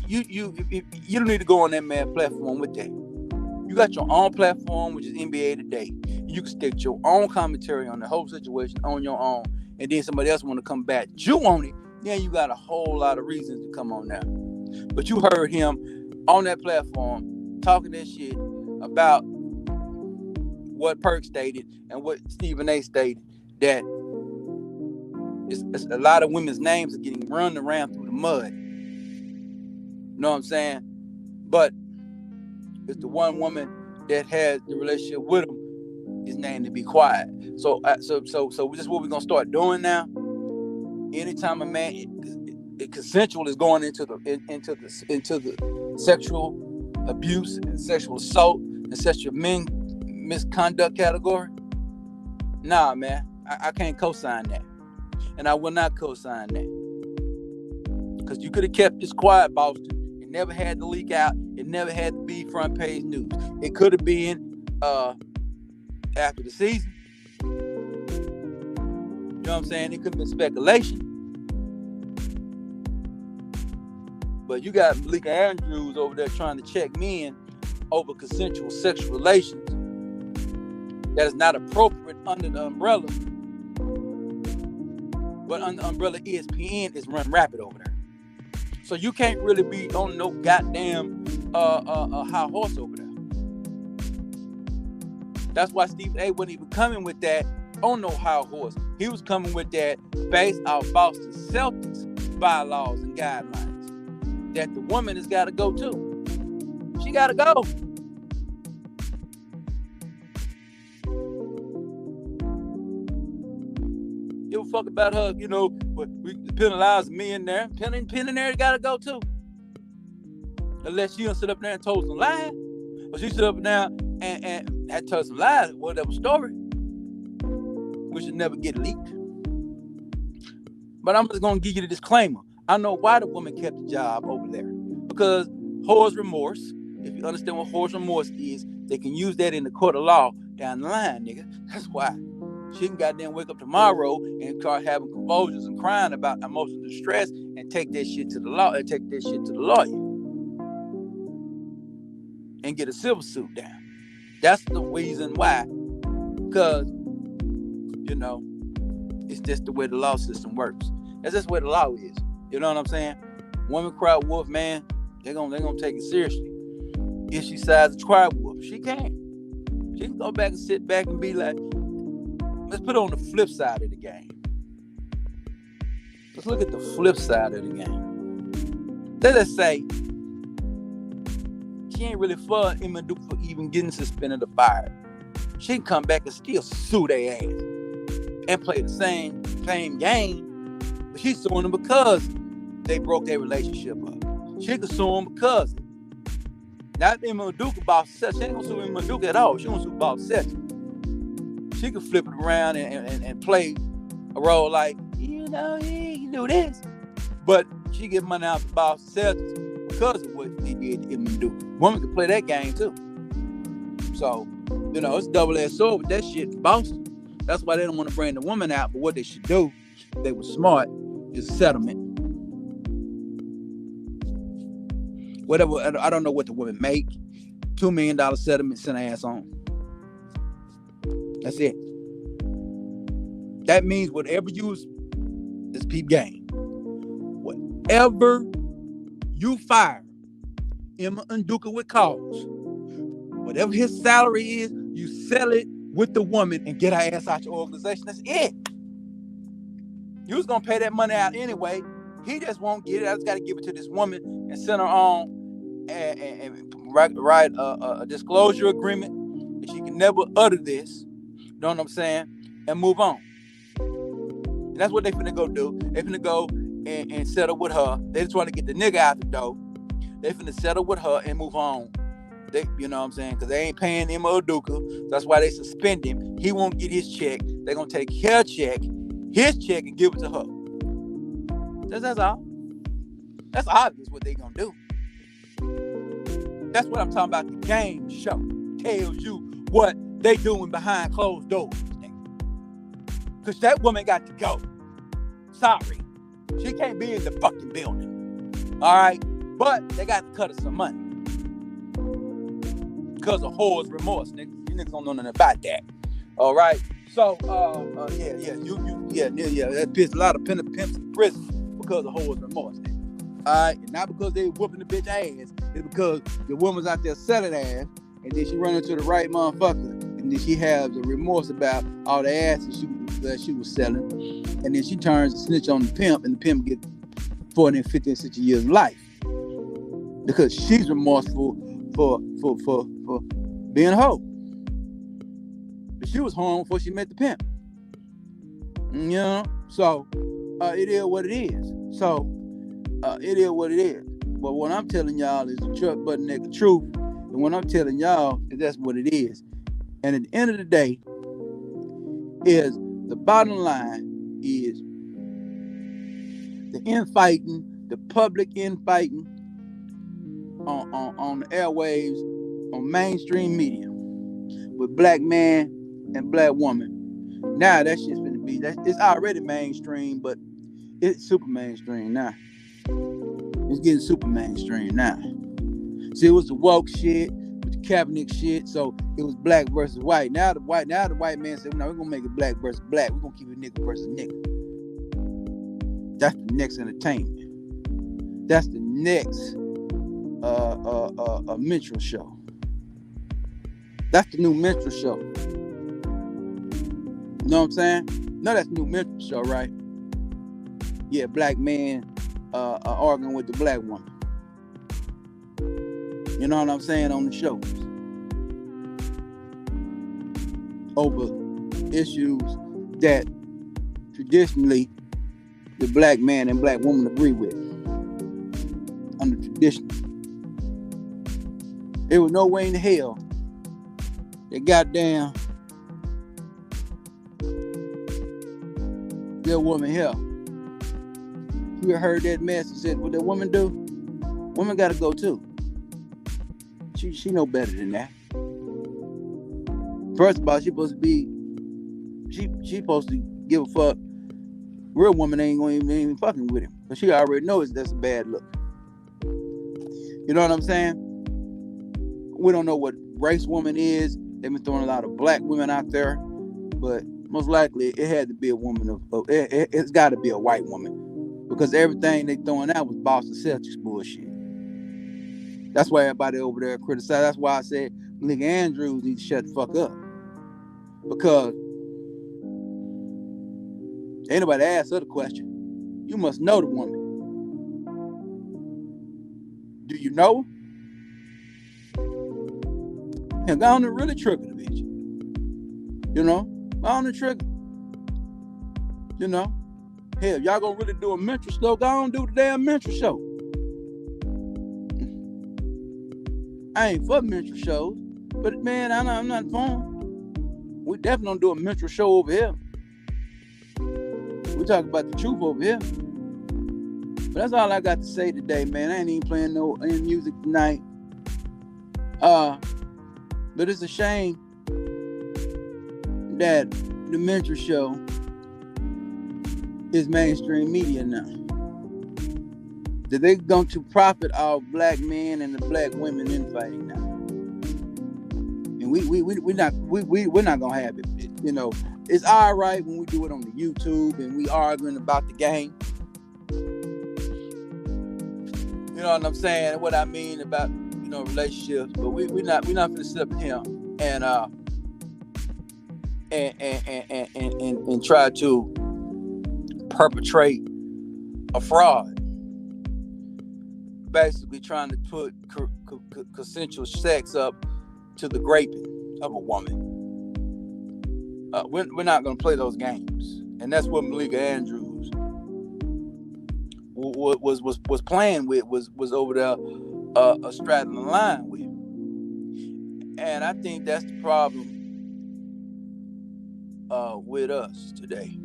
you don't need to go on that man platform with that. You got your own platform, which is NBA Today. You can stick your own commentary on the whole situation on your own, and then somebody else want to come back. You on it, then you got a whole lot of reasons to come on now. But you heard him on that platform talking that shit about what Perk stated and what Stephen A stated, that it's a lot of women's names are getting run around through the mud. You know what I'm saying? But it's the one woman that has the relationship with him is named to be quiet. So this is what we're gonna start doing now. Anytime a man, consensual is going into the sexual abuse and sexual assault and sexual misconduct category. Nah, man, I can't co-sign that, and I will not co-sign that, because you could have kept this quiet, Boston. It never had to leak out. It never had to be front page news. It could have been after the season. You know what I'm saying? It could have been speculation. But you got Maleka Andrews over there trying to check men over consensual sexual relations that is not appropriate under the umbrella. But under the umbrella ESPN is run rapid over there. So you can't really be on no goddamn high horse over there. That's why Stephen A wasn't even coming with that on no high horse. He was coming with that based off Boston Celtics bylaws and guidelines that the woman has got to go too. She got to go. Give a fuck about her, you know, but we penalize me in there. Pen in there got to go too. Unless she don't sit up there and told some lies. Or she sit up there and had told some lies, whatever story. We should never get leaked. But I'm just going to give you the disclaimer. I know why the woman kept the job over there. Because whore's remorse, if you understand what whore's remorse is, they can use that in the court of law down the line, nigga. That's why. She can goddamn wake up tomorrow and start having convulsions and crying about emotional distress and take that shit to the law and take that shit to the lawyer and get a civil suit down. That's the reason why. Because, you know, it's just the way the law system works. That's just the way the law is. You know what I'm saying? Woman cry wolf, man, they're gonna take it seriously. If she decides to cry wolf, she can. She can go back and sit back and be like, let's put it on the flip side of the game. Let's look at the flip side of the game. Let's say she ain't really for Emma Duke for even getting suspended or fired. She can come back and still sue their ass and play the same game, but she's suing them because they broke their relationship up. She could sue them because not Emma Duke about sex. She ain't gonna sue Emma Duke at all. She gonna sue about sex. She could flip it around and play a role like, you know, you do this. But she get money out of Bob Celtics because of what they did to Emma Duke. Woman could play that game too. So, you know, it's double-edged sword with that shit in Boston. That's why they don't want to bring the woman out. But what they should do, if they were smart, is settlement. Whatever, I don't know what the women make. $2 million settlement, send her ass on. That's it. That means whatever you, this peep game, whatever you fire Emma Udoka with cause, whatever his salary is, you sell it with the woman and get her ass out your organization. That's it. You was gonna pay that money out anyway. He just won't get it. I just gotta give it to this woman and send her on and write a disclosure agreement. And she can never utter this. You know what I'm saying? And move on. And that's what they finna go do. They finna go and settle with her. They just want to get the nigga out the door. They finna settle with her and move on. They, you know what I'm saying? Because they ain't paying Emma Udoka. That's why they suspend him. He won't get his check. They're gonna take her check, his check, and give it to her. That's all. That's obvious what they gonna do. That's what I'm talking about. The game show tells you what they doing behind closed doors. Because that woman got to go. Sorry. She can't be in the fucking building. All right? But they got to cut her some money. Because of whore's remorse, nigga. You niggas don't know nothing about that. All right? So, yeah. That pissed a lot of pimps in prison because of whore's remorse, nigga. All right, and not because they whooping the bitch ass. It's because the woman's out there selling ass, and then she run into the right motherfucker, and then she has the remorse about all the ass that she was selling, and then she turns and snitch on the pimp, and the pimp gets 40 and 50 and 60 years of life because she's remorseful for being a hoe. But she was home before she met the pimp. You know, so it is what it is. So it is what it is. But what I'm telling y'all is the truck button naked truth. And what I'm telling y'all is that's what it is. And at the end of the day, is the bottom line is the infighting, the public infighting on the airwaves, on mainstream media with black man and black woman. Now that shit's gonna be it's already mainstream, but it's super mainstream now. It's getting super mainstream now. See, it was the woke shit, with the Kaepernick shit, so it was black versus white. Now the white man said, no, we're gonna make it black versus black. We're gonna keep it nigga versus nigga. That's the next entertainment. That's the next minstrel show. That's the new minstrel show. You know what I'm saying? No, that's the new minstrel show, right? Yeah, black man arguing with the black woman. You know what I'm saying, on the shows. Over issues that traditionally the black man and black woman agree with. Under tradition. There was no way in hell that goddamn that woman here. You heard that mess and said, what that woman do? Woman gotta go too. She know better than that. First of all, she supposed to give a fuck. Real woman ain't gonna even fucking with him. But she already knows that's a bad look. You know what I'm saying? We don't know what race woman is. They've been throwing a lot of black women out there, but most likely it had to be a woman it's got to be a white woman, because everything they throwing out was Boston Celtics bullshit. That's why everybody over there criticized. That's why I said Maleka Andrews needs to shut the fuck up, because ain't nobody asked her the question. You must know the woman. Do you know? And go on and really trigger the bitch. You know? Go on and trigger. You know? Hell, y'all gonna really do a minstrel show? Go on and do the damn minstrel show. I ain't for minstrel shows, but man, I'm not for them. We definitely don't do a minstrel show over here. We talk about the truth over here. But that's all I got to say today, man. I ain't even playing any music tonight. But it's a shame that the minstrel show is mainstream media now. That they're going to profit off black men and the black women infighting now. And we're not gonna have it. You know, it's all right when we do it on the YouTube and we arguing about the game. You know what I'm saying? What I mean about, you know, relationships. But we're not gonna sit up here and try to perpetrate a fraud. Basically trying to put consensual sex up to the raping of a woman. We're not going to play those games, and that's what Maleka Andrews was playing with, was over there straddling the line with. And I think that's the problem with us today.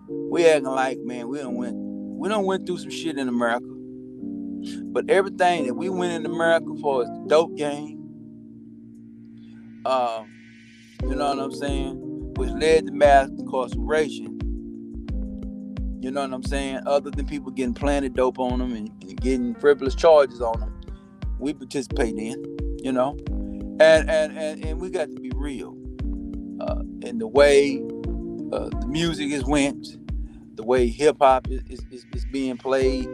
We acting like, man, we done went through some shit in America. But everything that we went in America for is the dope game. You know what I'm saying? Which led to mass incarceration. You know what I'm saying? Other than people getting planted dope on them and getting frivolous charges on them, we participate in, you know? And we got to be real. In the way the music is went, the way hip hop is being played.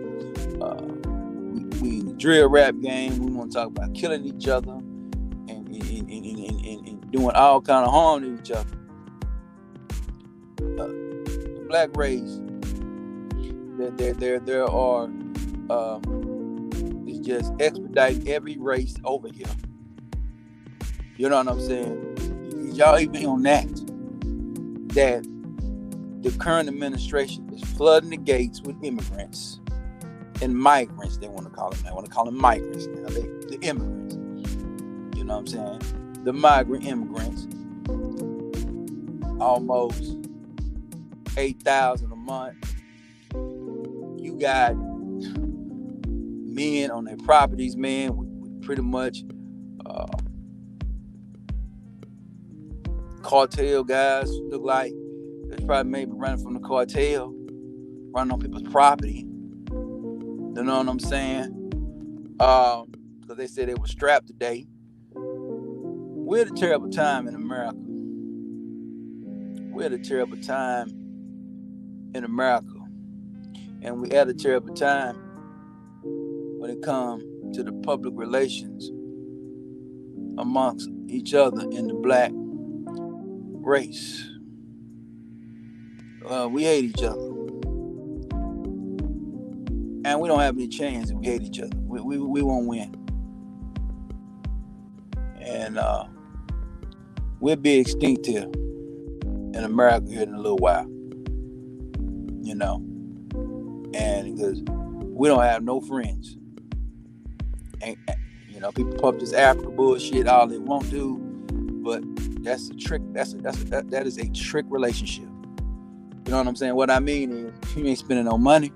We in the drill rap game. We want to talk about killing each other and doing all kind of harm to each other. The black race, there are it's just expediting every race over here. You know what I'm saying? Y'all even on that the current administration is flooding the gates with immigrants and migrants. They want to call them. They want to call them migrants now. The immigrants. You know what I'm saying? The migrant immigrants. Almost 8,000 a month. You got men on their properties, man, with pretty much cartel guys look like they're probably maybe running from the cartel, running on people's property. You know what I'm saying? Because they said they were strapped today. We're at a terrible time in America. We're at a terrible time in America. And we're at a terrible time when it comes to the public relations amongst each other in the black race. We hate each other. And we don't have any chance if we hate each other. We won't win. And we'll be extinct here in America here in a little while. You know. And because we don't have no friends. And you know, people pump this Africa bullshit all they want to, but that's a trick. That is a trick relationship. You know what I'm saying? What I mean is, you ain't spending no money.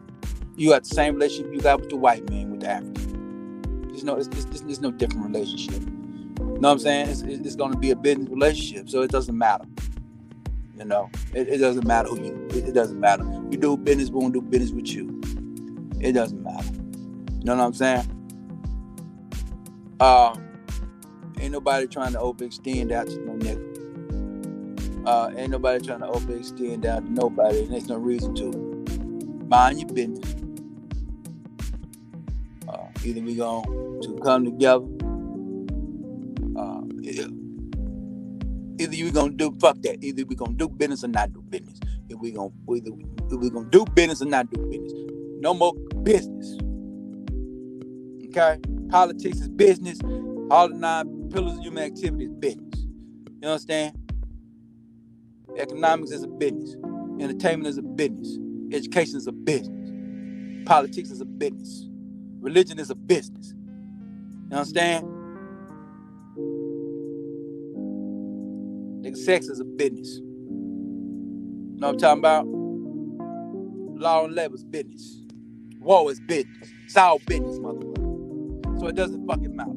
You got the same relationship you got with the white man with the African. There's no different relationship. You know what I'm saying? It's going to be a business relationship, so it doesn't matter. You know, it doesn't matter who you. It doesn't matter. You do business, we won't do business with you. It doesn't matter. You know what I'm saying? Ain't nobody trying to overextend out to no nigga. Ain't nobody trying to overextend out to nobody, and there's no reason to. Mind your business. Either we going to come together. Either we gonna do fuck that. Either we gonna do business or not do business. If we gonna do business or not do business. No more business. Okay? Politics is business. All the 9 pillars of human activity is business. You understand? Economics is a business. Entertainment is a business. Education is a business. Politics is a business. Religion is a business. You understand? Nigga, sex is a business. You know what I'm talking about? Law and labor is business. War is business. It's all business, motherfucker. So it doesn't fucking matter.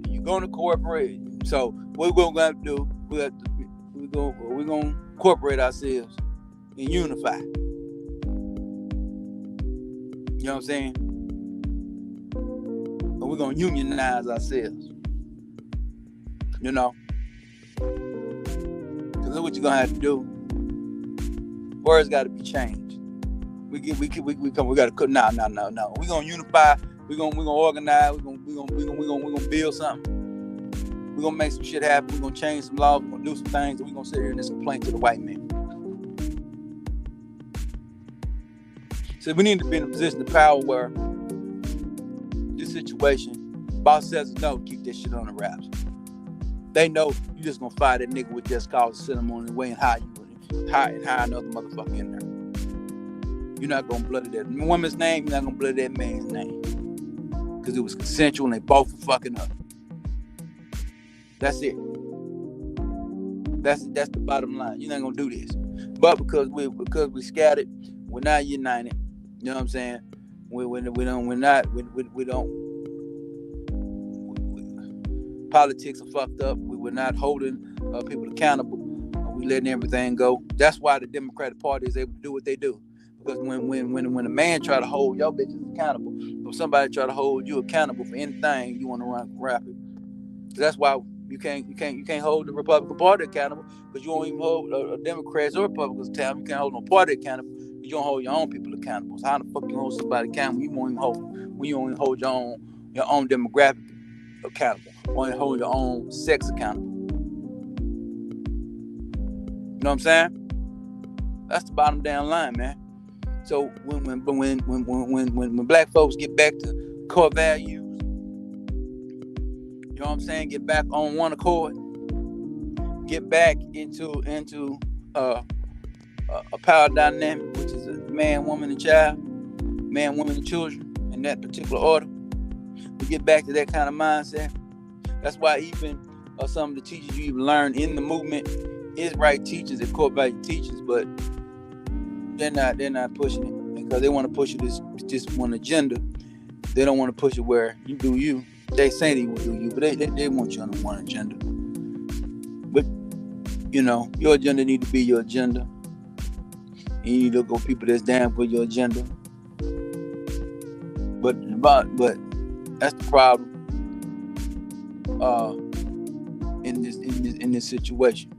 You're going to cooperate. So what we're going to do, we're going to incorporate ourselves and unify. You know what I'm saying? And we're going to unionize ourselves. You know? Because that's what you're going to have to do. Words got to be changed. We got to no. We're going to unify. We're going to organize. We're going to build something. We're going to make some shit happen. We're going to change some laws. We're going to do some things. And we're going to sit here and just complain to the white man. So we need to be in a position of power where this situation, boss says no, keep this shit on the wraps. They know you just gonna fire that nigga with just cause to send him on his way and hire another motherfucker in there. You're not gonna bloody that woman's name, you're not gonna bloody that man's name. Because it was consensual and they both were fucking up. That's it. That's the bottom line. You're not gonna do this. But because we scattered, we're not united. You know what I'm saying? Politics are fucked up. We're not holding people accountable. We letting everything go. That's why the Democratic Party is able to do what they do. Because when a man try to hold your bitches accountable, or somebody try to hold you accountable for anything, you want to run rapid. That's why You can't hold the Republican Party accountable because you won't even hold Democrats or Republicans accountable. You can't hold no party accountable. You don't hold your own people accountable. So how the fuck you hold somebody accountable? You won't even hold your own demographic accountable. You won't even hold your own sex accountable. You know what I'm saying? That's the bottom down line, man. So when black folks get back to core values, you know what I'm saying? Get back on one accord. Get back into a power dynamic, which is a man, woman, and child, man, woman, and children, in that particular order. We get back to that kind of mindset. That's why even some of the teachers you even learn in the movement is right teachers and core value teachers, but they're not pushing it because they want to push it just one agenda. They don't want to push it where you do you. They say they will do you, but they want you on one agenda. But you know, your agenda need to be your agenda. And you need to look for people that's down for your agenda. But that's the problem in this situation.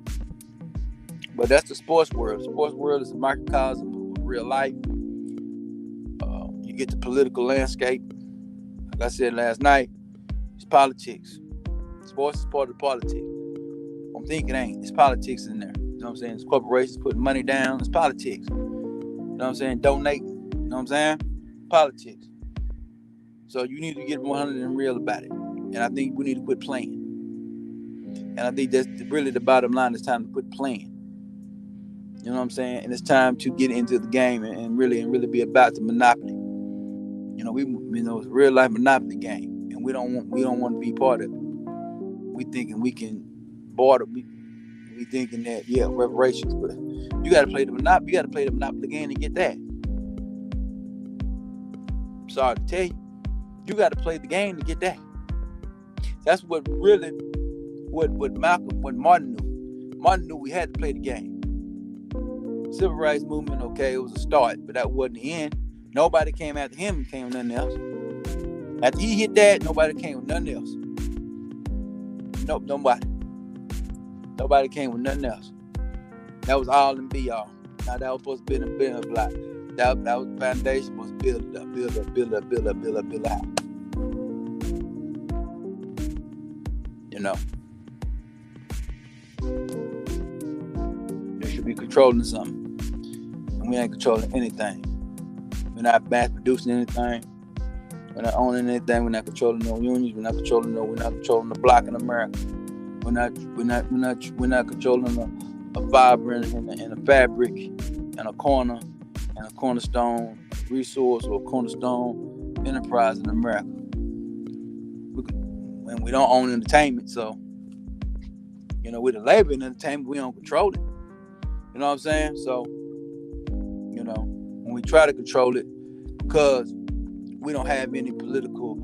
But that's the sports world. Sports world is a microcosm of real life. You get the political landscape. Like I said last night, it's politics. Sports is part of the politics. I'm thinking it ain't. It's politics in there. You know what I'm saying? It's corporations putting money down. It's politics. You know what I'm saying? Donating. You know what I'm saying? Politics. So you need to get 100 and real about it. And I think we need to quit playing. And I think that's really the bottom line. It's time to quit playing. You know what I'm saying? And it's time to get into the game and really be about the monopoly. You know, it's a real life monopoly game, and we don't want to be part of it. We thinking we can barter. We thinking that reparations, but you got to play the monopoly. You got to play the monopoly game to get that. Sorry to tell you, you got to play the game to get that. That's what Martin knew. Martin knew we had to play the game. Civil rights movement, okay, it was a start, but that wasn't the end. Nobody came after him and came with nothing else. After he hit that, nobody came with nothing else. Nope, nobody. Nobody came with nothing else. That was all and be all. Now that was supposed to be a building block. That was the foundation, was build up. You know. You should be controlling something. And we ain't controlling anything. We're not mass producing anything. We're not owning anything. We're not controlling no unions. We're not controlling the block in America. We're not controlling a fiber and a fabric and a corner and a cornerstone resource or a cornerstone enterprise in America. And we don't own entertainment, so you know, with the labor and entertainment, we don't control it. You know what I'm saying? So, you know, when we try to control it, because we don't have any political,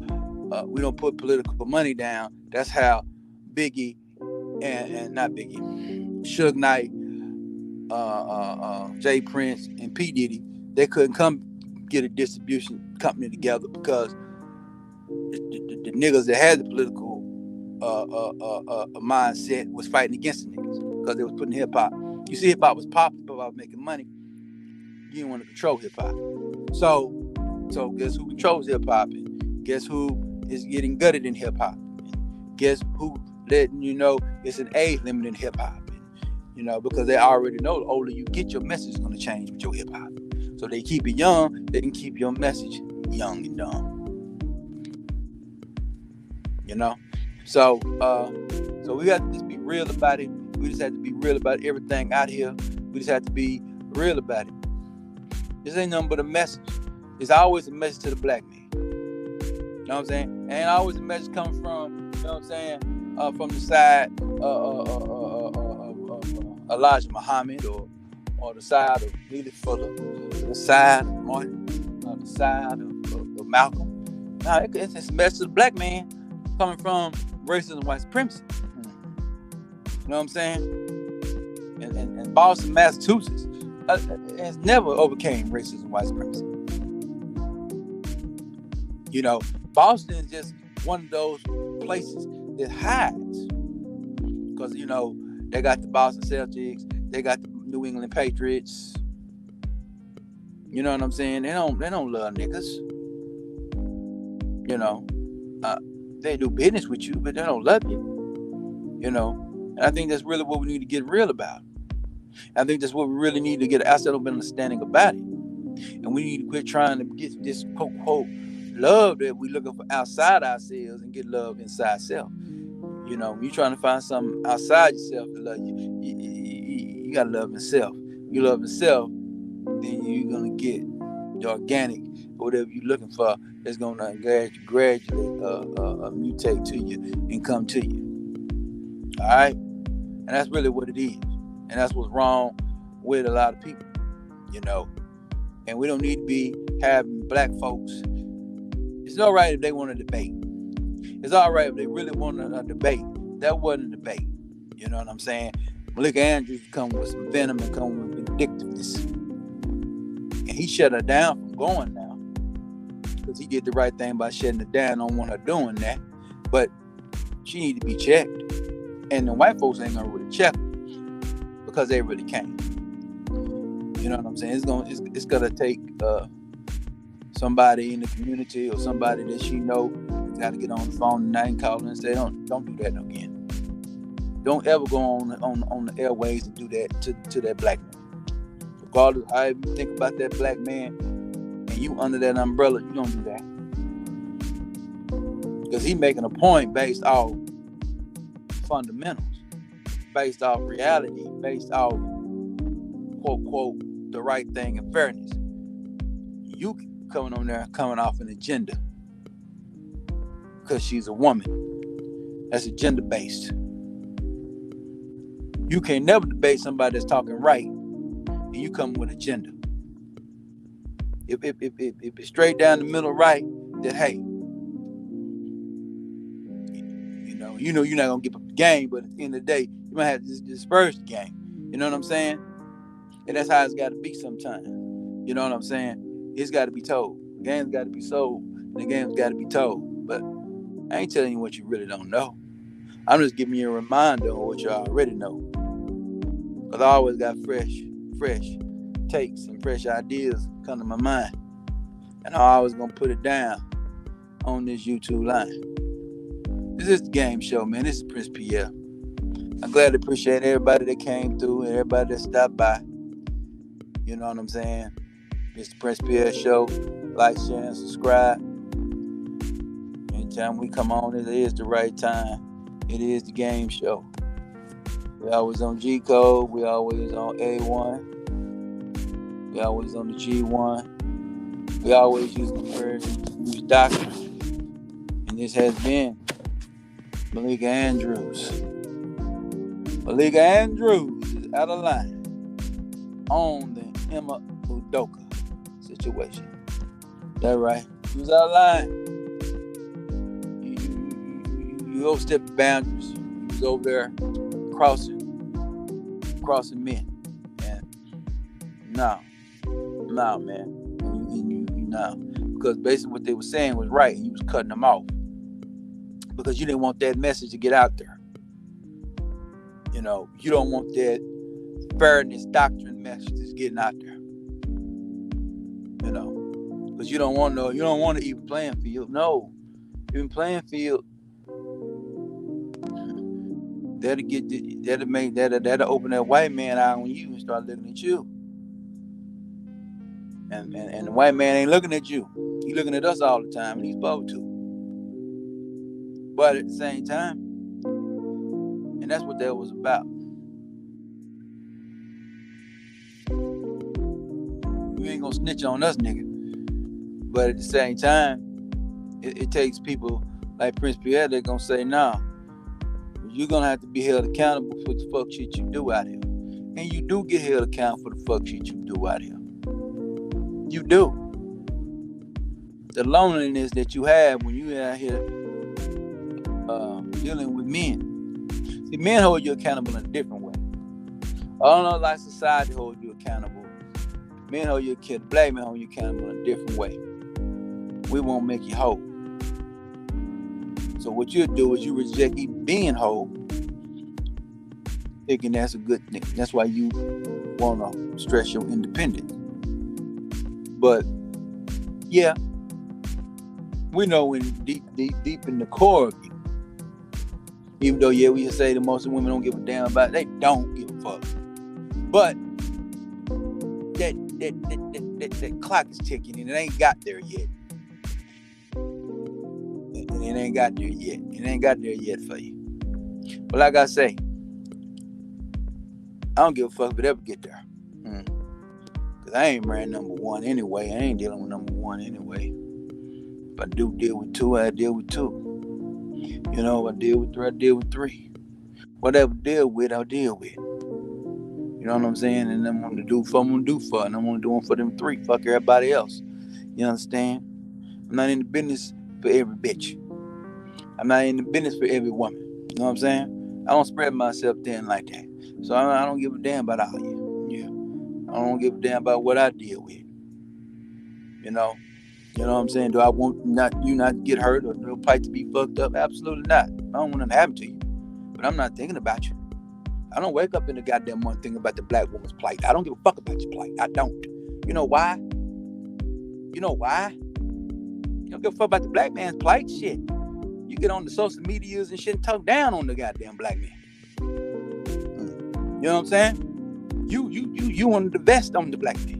we don't put political money down. That's how Biggie and not Biggie, Suge Knight, Jay Prince, and P. Diddy, they couldn't come get a distribution company together because the niggas that had the political mindset was fighting against the niggas because they was putting hip hop. You see, hip hop was popular about making money. You didn't want to control hip hop. So guess who controls hip hop? And guess who is getting gutted in hip hop? Guess who letting you know it's an age limit in hip hop? You know, because they already know the older you get, your message is going to change with your hip hop. So they keep it young, they can keep your message young and dumb. You know? So we have to just be real about it. We just have to be real about everything out here. We just have to be real about it. This ain't nothing but a message. It's always a message to the black man. You know what I'm saying? And always a message coming from, you know what I'm saying, from the side Elijah Muhammad or the side of Neely Fuller, the side of Martin, the side of Malcolm. No, it's a message to the black man coming from racism and white supremacy. You know what I'm saying? And Boston, Massachusetts has never overcame racism and white supremacy. You know, Boston is just one of those places that hides because you know they got the Boston Celtics, they got the New England Patriots. You know what I'm saying? They don't love niggas. You know, they do business with you, but they don't love you. You know, and I think that's really what we need to get real about. I think that's what we really need to get an outside of understanding about it. And we need to quit trying to get this quote love that we looking for outside ourselves and get love inside self. You know, when you're trying to find something outside yourself to love you, you gotta love yourself. You love yourself, then you're gonna get the organic, whatever you're looking for, is gonna gradually mutate to you and come to you. All right, and that's really what it is, and that's what's wrong with a lot of people. You know, and we don't need to be having black folks. It's all right if they want to debate. It's all right if they really want a debate. That wasn't a debate. You know what I'm saying? Maleka Andrews come with some venom and come with vindictiveness. And he shut her down from going now. Because he did the right thing by shutting her down. I don't want her doing that. But she need to be checked. And the white folks ain't gonna really check her. Because they really can't. You know what I'm saying? It's gonna take somebody in the community or somebody that she know got to get on the phone tonight and call and say, don't do that again. Don't ever go on the airways and do that to that black man. Regardless of how you think about that black man, and you under that umbrella, you don't do that. Because he making a point based off fundamentals, based off reality, based off quote the right thing and fairness. You coming on there coming off an agenda because she's a woman. That's agenda based. You can never debate somebody that's talking right and you come with agenda. If it's straight down the middle right, then hey, you know you're not gonna give up the game, but at the end of the day, you might have to disperse the game. You know what I'm saying? And that's how it's got to be sometimes. You know what I'm saying? It's got to be told. The game's got to be sold. And the game's got to be told. But I ain't telling you what you really don't know. I'm just giving you a reminder of what you already know. Because I always got fresh takes and fresh ideas come to my mind. And I'm always going to put it down on this YouTube line. This is the game show, man. This is Prince Pierre. I'm glad to appreciate everybody that came through and everybody that stopped by. You know what I'm saying? It's the Prince Pierre Show. Like, share, and subscribe. Anytime we come on, it is the right time. It is the game show. We always on G Code. We always on A1. We always on the G1. We always use the word use doctor. And this has been Maleka Andrews. Maleka Andrews is out of line on the Emma Udoka situation. That right? He was out of line. You overstepped the boundaries. He was over there crossing men. And no, man. You know. Because basically what they were saying was right, and you was cutting them off. Because you didn't want that message to get out there. You know, you don't want that fairness doctrine message is getting out there. You know, because you don't want an even playing field. No, even playing field. That'll open that white man eye on you and start looking at you. And the white man ain't looking at you. He's looking at us all the time, and he's supposed to. But at the same time, and that's what that was about. You ain't gonna snitch on us, nigga. But at the same time, it takes people like Prince Pierre that gonna say, nah, you're gonna have to be held accountable for the fuck shit you do out here. And you do get held accountable for the fuck shit you do out here. You do. The loneliness that you have when you out here dealing with men. See, men hold you accountable in a different way. I don't know, like society holds you accountable. Men hold you accountable. Black men hold you accountable in a different way. We won't make you whole. So what you do is you reject even being whole thinking that's a good thing. That's why you want to stress your independence. But yeah, we know in deep in the core of you, even though we say that most of women don't give a damn about it, they don't give a fuck. But that clock is ticking and it ain't got there yet. It ain't got there yet. It ain't got there yet for you. But like I say, I don't give a fuck if it ever get there. Cause I ain't marrying number one anyway. I ain't dealing with number one anyway. If I do deal with two, I deal with two. You know, if I deal with three, I deal with three. Whatever deal with, I'll deal with. You know what I'm saying? And I'm gonna do for them, I'm gonna do for, and I'm gonna do them for them three. Fuck everybody else. You understand? I'm not in the business for every bitch. I'm not in the business for every woman. You know what I'm saying? I don't spread myself thin like that. So I don't give a damn about all you. Yeah. I don't give a damn about what I deal with. You know what I'm saying? Do I want you not to get hurt or no plight to be fucked up? Absolutely not. I don't want nothing to happen to you. But I'm not thinking about you. I don't wake up in the goddamn morning thinking about the black woman's plight. I don't give a fuck about your plight. I don't. You know why? You don't give a fuck about the black man's plight. Shit. You get on the social medias and shit and talk down on the goddamn black man. You know what I'm saying? You want to divest on the black man.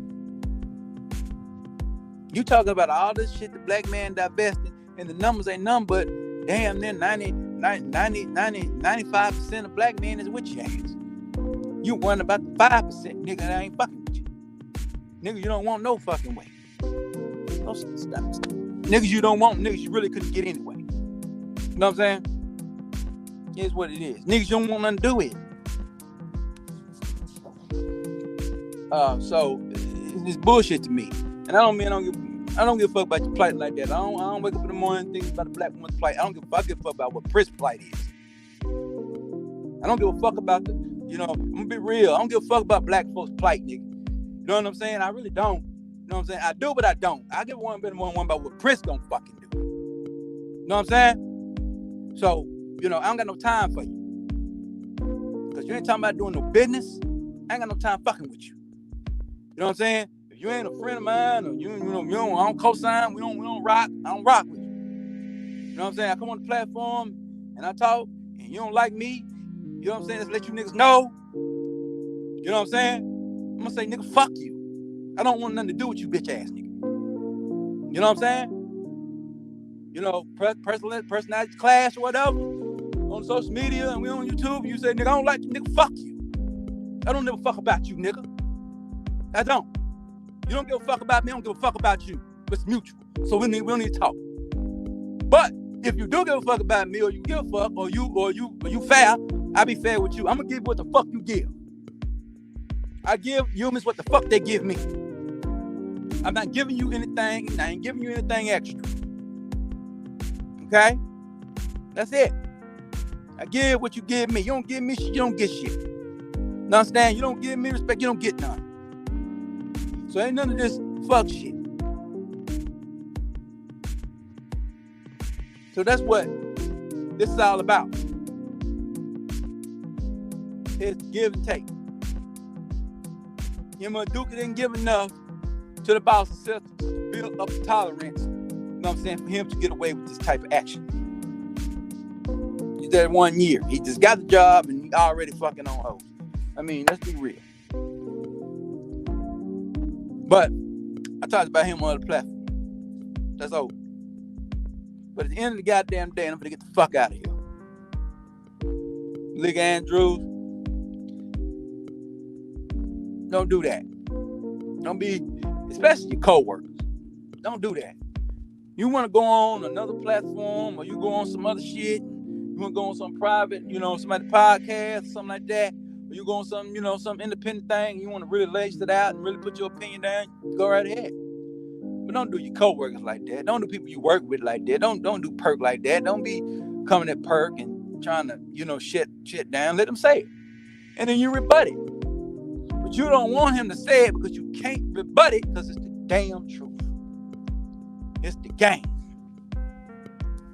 You talking about all this shit the black man divested and the numbers ain't none but damn near 95% of black men is with your ass. You worrying about the 5% nigga that ain't fucking with you. Nigga, you don't want no fucking way. No stop. Niggas you don't want, niggas you really couldn't get anyway. You know what I'm saying? Here's what it is. Niggas you don't want nothing to do with it. So it's bullshit to me. And I don't give a fuck about your plight like that. I don't wake up in the morning thinking about the black woman's plight. I give a fuck about what Prince's plight is. I don't give a fuck about I'm gonna be real. I don't give a fuck about black folks' plight, nigga. You know what I'm saying? I really don't. You know what I'm saying? I do, but I don't. I give one about what Prince gonna fucking do. You know what I'm saying? So, I don't got no time for you. Because you ain't talking about doing no business. I ain't got no time fucking with you. You know what I'm saying? If you ain't a friend of mine, or I don't co-sign, we don't rock, I don't rock with you. You know what I'm saying? I come on the platform and I talk, and you don't like me, you know what I'm saying? Just let you niggas know. You know what I'm saying? I'm gonna say, nigga, fuck you. I don't want nothing to do with you, bitch ass nigga. You know what I'm saying? Personality clash or whatever on social media, and we on YouTube. You say, nigga, I don't like you, nigga, fuck you. I don't give a fuck about you, nigga. I don't. You don't give a fuck about me, I don't give a fuck about you. It's mutual. So we don't need to talk. But if you do give a fuck about me, or you give a fuck, or you fair, I be fair with you. I'm gonna give you what the fuck you give. I give humans what the fuck they give me. I'm not giving you anything, and I ain't giving you anything extra. Okay? That's it. I give what you give me. You don't give me shit, you don't get shit. You understand? You don't give me respect, you don't get none. So ain't none of this fuck shit. So that's what this is all about. It's give and take. Udoka didn't give enough to the boss and sisters to build up the tolerance, you know what I'm saying, for him to get away with this type of action. He's there 1 year. He just got the job and he already fucking on hoes. I mean, let's be real. But I talked about him on the platform. That's over. But at the end of the goddamn day, I'm gonna get the fuck out of here. Lick Andrews, don't do that. Don't be, especially your co-workers. Don't do that. You want to go on another platform, or you go on some other shit. You want to go on some private, somebody podcast or something like that. Or you go on some, some independent thing. You want to really lace it out and really put your opinion down. Go right ahead. But don't do your co-workers like that. Don't do people you work with like that. Don't do Perk like that. Don't be coming at Perk and trying to, shit down. Let him say it. And then you rebut it. But you don't want him to say it because you can't rebut it because it's the damn truth. It's the game.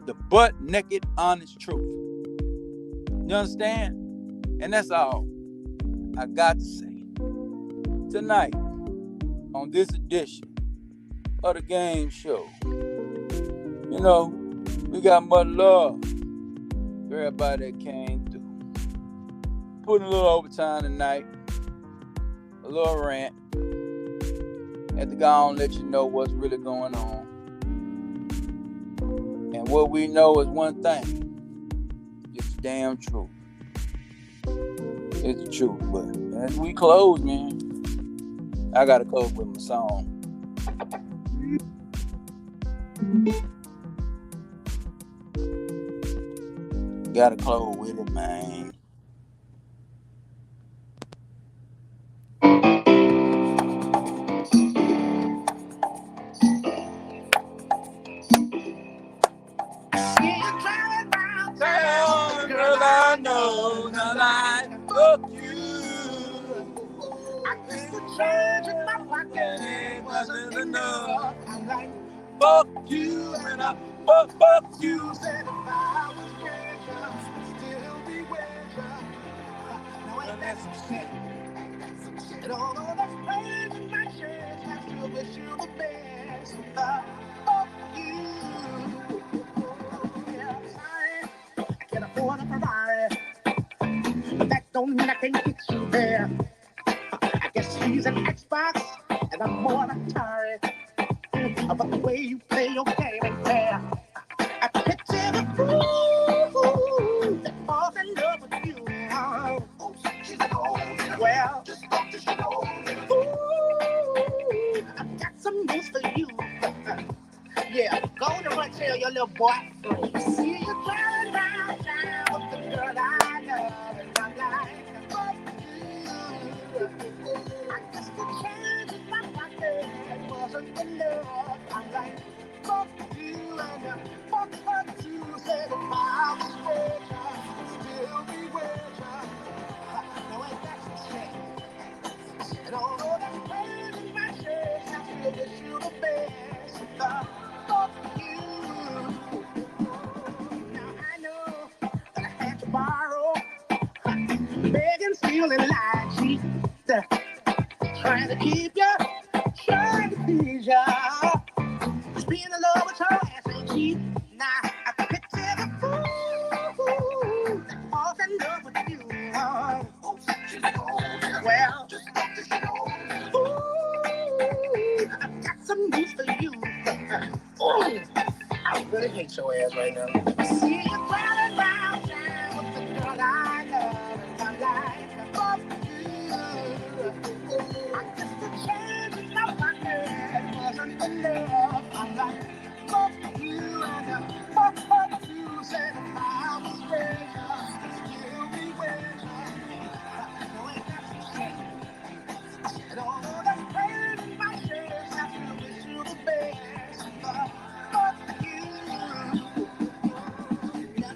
The butt-naked, honest truth. You understand? And that's all. I got to say, tonight, on this edition of the game show, you know, we got much love for everybody that came through. Putting a little overtime tonight, a little rant. Had to go on and let you know what's really going on. And what we know is one thing. It's the damn truth. It's the truth. But as we close, man, I gotta close with my song. Gotta close with it, man. Girl, I know the line. Fuck you. I guess the change in my pocket wasn't enough. I'm like, Fuck you and I fuck you. you said if I was richer, still be richer. Now ain't that some shit? And although that's pain in my chest, I still wish you the best. Fuck you. Yeah, I can afford a Ferrari, but that don't mean I can't get you there. I guess she's an Xbox, and I'm more Atari. But the way you play your game ain't fair. I picture the fool that falls in love with you. Oh, she's an old, well, ooh, I've got some news for you. Yeah, go to run tell your little boy. See you driving down town with the girl I love, and I'm like, fuck you. I guess the change in my pocket wasn't enough. I'm like, fuck you and fuck her too. Said if I was richer, still be richer. No, ain't that some shit? And although that's pain in my chest, I still wish you the best. Fuck you. Now I know that I had to borrow, begging, stealing, lying, cheat, trying to keep you, trying to please you. Just being in love with her ass ain't cheap. Now I can picture the fool that falls in love with you. Well, ooh, I've got some news for you. Ooh, I really hate your ass right now. See you running around town with the girl I love, and I'm like, fuck you. I guess the change in my pocket wasn't enough. I'm like, fuck you and fuck her too. Said if I was richer, still be richer. No, ain't that some shit? And although that's pain in my chest, I still wish you the best. Fuck you. Now,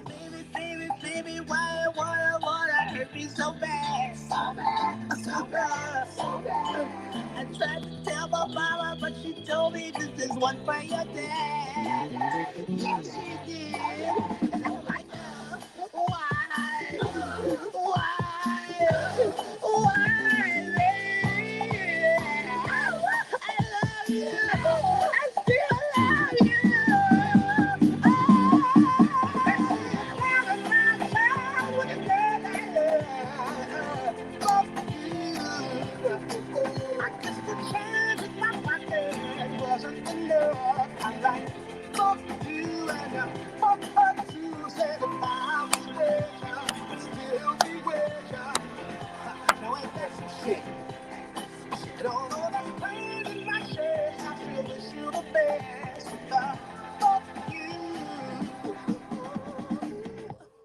baby, why hurt me so bad? So bad. I tried to tell my mama, but she told me this is one for your dad. Yes, she did. And I'm like, why, baby? I love you. I still love you. I guess the change in my pocket wasn't enough. I'm like, fuck you and fuck her too. Said if I was richer, still be richer. No, ain't that some shit?